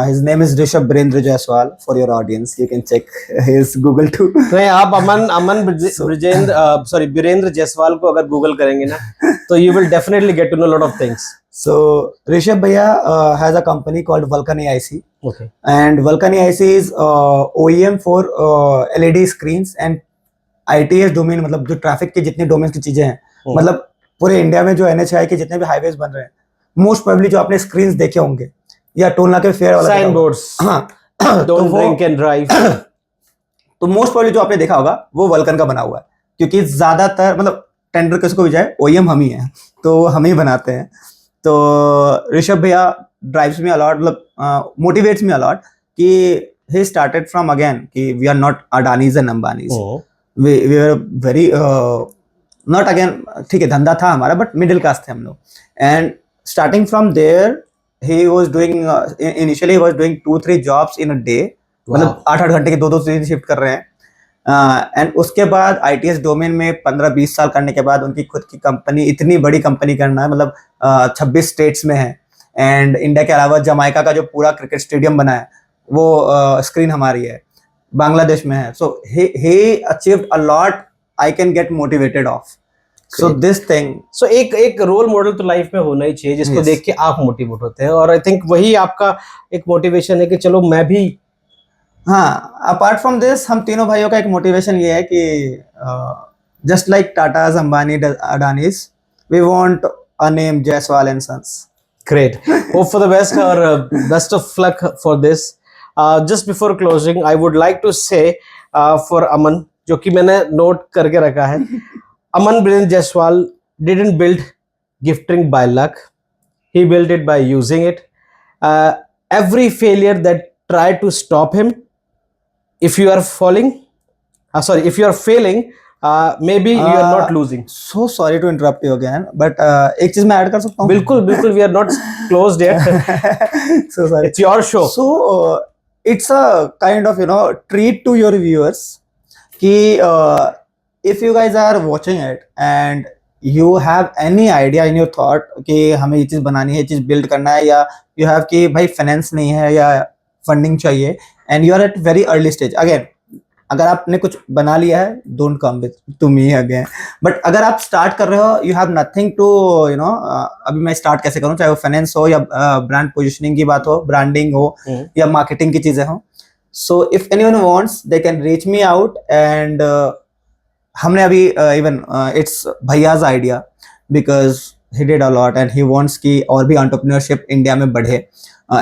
Speaker 2: His name is Rishabh Birendra Jaiswal. For your audience you can check his Google too.
Speaker 1: नहीं, आप अमन बीरेंद्र जायसवाल को अगर गूगल करेंगे ना, तो you will definitely get to know lot of things.
Speaker 2: So Rishabh Bhaiya has a company called Vulcan AIC.
Speaker 1: Okay.
Speaker 2: And Vulcan AIC is OEM for LED screens and ITS domain, मतलब जो traffic के जितने domain की चीजें हैं, मतलब पूरे India में जो NHAI के जितने भी हाईवेज बन रहे हैं, मोस्ट प्रोबेबली जो आपने स्क्रीन्स देखे होंगे या टोल नाके फेयर वाला
Speaker 1: साइन बोर्ड्स,
Speaker 2: हाँ,
Speaker 1: डोंट ड्रिंक एंड ड्राइव,
Speaker 2: तो मोस्ट प्रोबेबली जो आपने देखा होगा वो वल्कन का बना हुआ है, क्योंकि ज्यादातर मतलब टेंडर किसको भी जाए OEM हम ही हैं, तो हम ही बनाते हैं। तो ऋषभ भैया ड्राइव्स मी अलॉट, मतलब मोटिवेट्स मी अलॉट कि he started from again कि we are not Adanis and Ambanis, we were very not again, ठीक है धंधा था हमारा, बट मिडिल क्लास थे हम लोग। And starting from there he was doing initially he was doing 2-3 jobs in a day, मतलब 8-8 घंटे के 2-2 शिफ्ट कर रहे हैं। एंड उसके बाद ITS डोमेन में 15-20 साल करने के बाद उनकी खुद की कंपनी, इतनी बड़ी कंपनी करना है, मतलब 26 स्टेट्स में है, एंड इंडिया के अलावा जमाइका का जो पूरा क्रिकेट स्टेडियम बना है वो स्क्रीन हमारी है, बांग्लादेश में है। सो he achieved a lot, I can get motivated of. So this thing,
Speaker 1: so एक रोल मॉडल तो लाइफ में होना ही चाहिए, जिसको देख के आप मोटिवेट होते हैं, और आई थिंक वही आपका एक मोटिवेशन है कि चलो मैं भी।
Speaker 2: हाँ, अपार्ट फ्रॉम दिस हम तीनों भाइयों का एक मोटिवेशन ये है कि just like Tatas, Ambani, Adanis, we want a name Jaiswal and sons.
Speaker 1: Great. Hope for the best, or best of luck for this. Just before closing, I would like to say for Aman, जो कि मैंने नोट करके रखा है, Aman Birendra Jaiswal didn't build gifting by luck. He built it by using it. Every failure that tried to stop him, if you are falling, if you are failing, maybe you are not losing.
Speaker 2: So sorry to interrupt you again, but एक चीज मैं add कर सकता हूँ?
Speaker 1: बिल्कुल, we are not closed yet.
Speaker 2: So sorry.
Speaker 1: It's your show.
Speaker 2: So it's a kind of treat to your viewers कि if you guys are watching it and you have any idea in your thought कि हमें ये चीज बनानी है, ये चीज build करना है, या you have कि भाई फाइनेंस नहीं है या फंडिंग चाहिए, and you are at very early stage. Again, अगर आपने कुछ बना लिया है, don't come with to me again. But अगर आप स्टार्ट कर रहे हो, you have nothing to अभी मैं स्टार्ट कैसे करूँ, चाहे वो फाइनेंस हो या ब्रांड पोजिशनिंग की बात हो, ब्रांडिंग हो या मार्केटिंग की चीजें हो, so if anyone wants they can reach me out. And हमने अभी even it's भैया's idea because he did a lot and he wants कि और भी entrepreneurship इंडिया में बढ़े,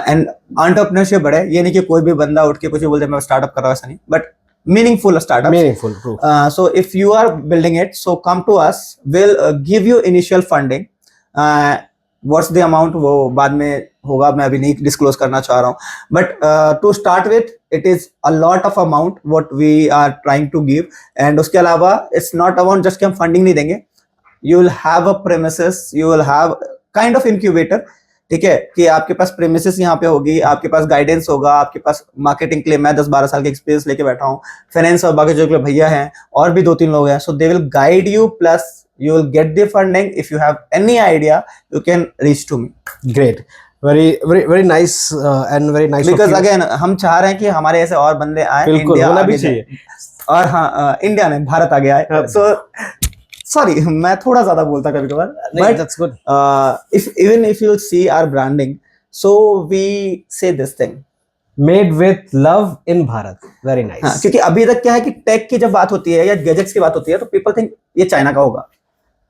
Speaker 2: and entrepreneurship बढ़े, ये नहीं कि कोई भी बंदा उठ के कुछ भी बोलते मैं स्टार्टअप कर रहा हूँ, ऐसा नहीं, but meaningful startups.
Speaker 1: Meaningful, true.
Speaker 2: So if you are building it, so come to us, we'll give you initial funding. What's the amount वो बाद में होगा, मैं अभी नहीं डिस्क्लोज करना चाह रहा हूँ, but to start with it is a lot of amount what we are trying to give. And उसके अलावा it's not about just कि हम funding नहीं देंगे, you will have a premises, you will have kind of incubator ठीक है, कि आपके पास प्रेमिसेस यहाँ पे होगी, आपके पास गाइडेंस होगा, आपके पास मार्केटिंग के लिए मैं 10-12 साल के एक्सपीरियंस लेके बैठा हूँ, फाइनेंस और बाकी जो भैया हैं और भी 2-3 लोग हैं, so they will guide you, plus you will get the funding. If you have any idea, you can reach to me.
Speaker 1: Great, very nice and very nice.
Speaker 2: Because again, हम चाह रहे हैं कि हमारे ऐसे और बंदे आए,
Speaker 1: बिल्कुल होना भी चाहिए,
Speaker 2: और हाँ इंडिया ने भारत आगे आए. So sorry, मैं थोड़ा ज्यादा बोलता कभी कभार. But
Speaker 1: that's good.
Speaker 2: Even if you see our branding, so we say this thing.
Speaker 1: Made with love in Bharat. Very nice.
Speaker 2: हाँ, क्योंकि अभी तक क्या है कि टेक की जब बात होती है या गैजेट्स की बात होती है तो पीपल थिंक ये चाइना का होगा.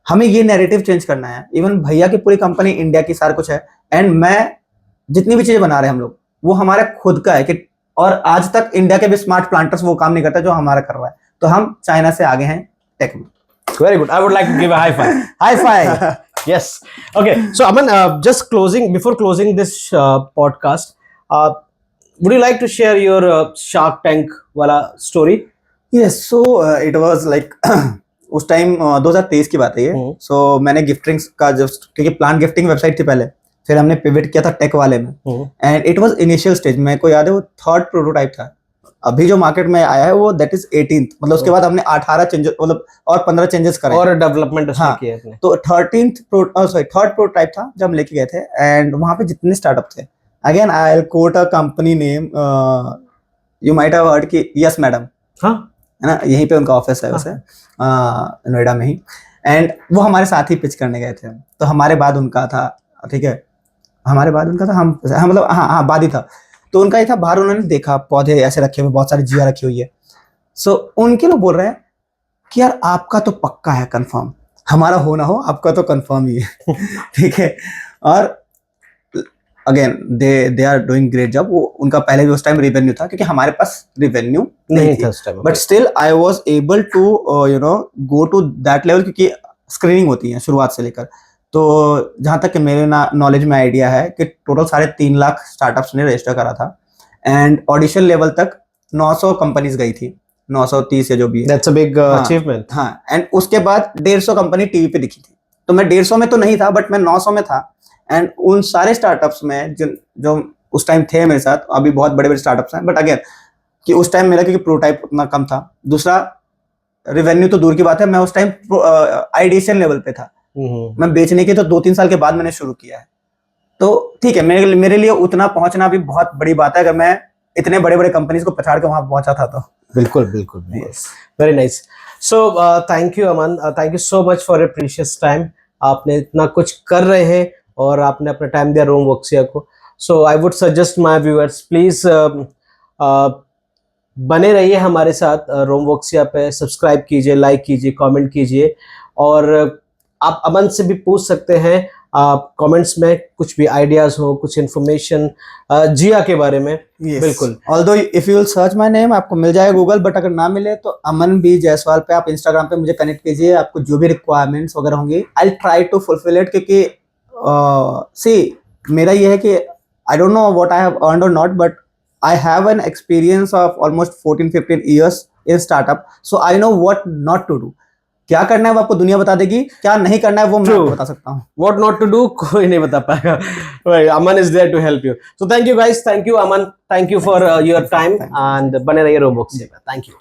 Speaker 2: हमें ये नैरेटिव चेंज करना है. इवन भैया की पूरी कंपनी इंडिया की सारा कुछ है, एंड मैं जितनी भी चीजें बना रहे हैं हम लोग वो हमारा खुद का है कि, और आज तक इंडिया के भी स्मार्ट प्लांटर्स वो काम नहीं करता जो हमारा कर रहा है. तो हम चाइना से आगे हैं टेक में.
Speaker 1: Very good. I would like to give a high five. High five. Yes. Okay. So Aman, just before closing this podcast, would you like to share your Shark Tank wala story?
Speaker 2: Yes. So it was like उस time 2023 की बात है ये. सो मैंने गिफ्टिंग्स का just, क्योंकि plant gifting website थी पहले, फिर हमने पिवट किया था टेक वाले में, and it was initial stage. मेरे को याद है वो 3rd प्रोटोटाइप था. अभी जो मार्केट में आया है वो दैट इज 18th. मतलब उसके बाद हमने 18 चेंजेस, मतलब और 15 चेंजेस करे
Speaker 1: और डेवलपमेंट
Speaker 2: हाँ,
Speaker 1: किए अपने.
Speaker 2: तो 3rd प्रोटोटाइप था जब हम लेके गए थे, एंड वहां पे जितने स्टार्टअप थे, again I will quote a company name, you might have heard कि यस मैडम,
Speaker 1: हाँ
Speaker 2: है ना, यहीं पे उनका ऑफिस है वैसे नोएडा में ही. एंड वो हमारे साथ ही पिच करने गए थे. तो हमारे बाद उनका था, ठीक है, हमारे बाद उनका था, हम मतलब हाँ बाद ही था. तो उनका ही था. बाहर उन्होंने देखा पौधे ऐसे रखे हुए, बहुत सारी जिया रखी हुई है. सो उनके लोग बोल रहे हैं कि यार आपका तो पक्का है कंफर्म, हमारा हो ना हो आपका तो कंफर्म ही है. ठीक है. और again they are doing great job. वो उनका पहले भी उस टाइम रेवेन्यू था, क्योंकि हमारे पास रेवेन्यू नहीं था
Speaker 1: उस time.
Speaker 2: But still I was able to you know go to that level, क्योंकि स्क्रीनिंग होती है शुरुआत से लेकर. तो जहां तक कि मेरे नॉलेज में आइडिया है कि टोटल 3.5 लाख स्टार्टअप्स ने रजिस्टर करा था, एंड ऑडिशन लेवल तक 900 कंपनीज गई थी, 930 या जो भी है.
Speaker 1: That's a big achievement.
Speaker 2: हाँ, एंड उसके बाद 150 कंपनी टीवी पे दिखी थी. तो मैं 150 में तो नहीं था, बट मैं 900 में था. एंड उन सारे स्टार्टअप्स में जो उस टाइम थे मेरे साथ, अभी बहुत बड़े बड़े स्टार्टअप्स हैं, बट अगेन कि उस टाइम मेरा क्योंकि प्रोटोटाइप उतना कम था, दूसरा रेवेन्यू तो दूर की बात है, मैं उस टाइम आइडिएशन लेवल पे था. मैं बेचने की तो 2-3 साल के बाद मैंने शुरू किया है. तो ठीक है, मेरे लिए उतना पहुंचना भी बहुत बड़ी बात है, अगर मैं इतने बड़े बड़े कंपनीज को पछाड़ के वहां पहुंचा था तो.
Speaker 1: बिल्कुल बिल्कुल. Very nice. So thank you Aman, thank you so much for your precious time. आपने इतना कुछ कर रहे हैं और आपने अपना टाइम दिया रोम वॉक्सिया को. So I would suggest my viewers, please बने रहिए हमारे साथ रोम वॉक्सिया पे. सब्सक्राइब कीजिए, लाइक कीजिए, कमेंट कीजिए, और आप अमन से भी पूछ सकते हैं आप कमेंट्स में कुछ भी आइडियाज हो, कुछ इन्फॉर्मेशन जिया के बारे में. बिल्कुल.
Speaker 2: Although if you will search my name आपको मिल जाएगा गूगल, बट अगर ना मिले तो अमन बी जायसवाल पे आप इंस्टाग्राम पे मुझे कनेक्ट कीजिए. आपको जो भी रिक्वायरमेंट्स वगैरह होंगी I will try to fulfil it, क्योंकि सी मेरा ये है कि I don't know what I have earned और not, but I have an experience of almost 14-15 years in startup. So I know what not to do. क्या करना है वो आपको दुनिया बता देगी, क्या नहीं करना है वो मैं आपको बता सकता हूँ.
Speaker 1: What not to do कोई नहीं बता पाएगा. Aman is there to help you. So thank you guys, thank you Aman, thank you for your time, and बने रहिए रोम वॉक्सिया पे. Thank you.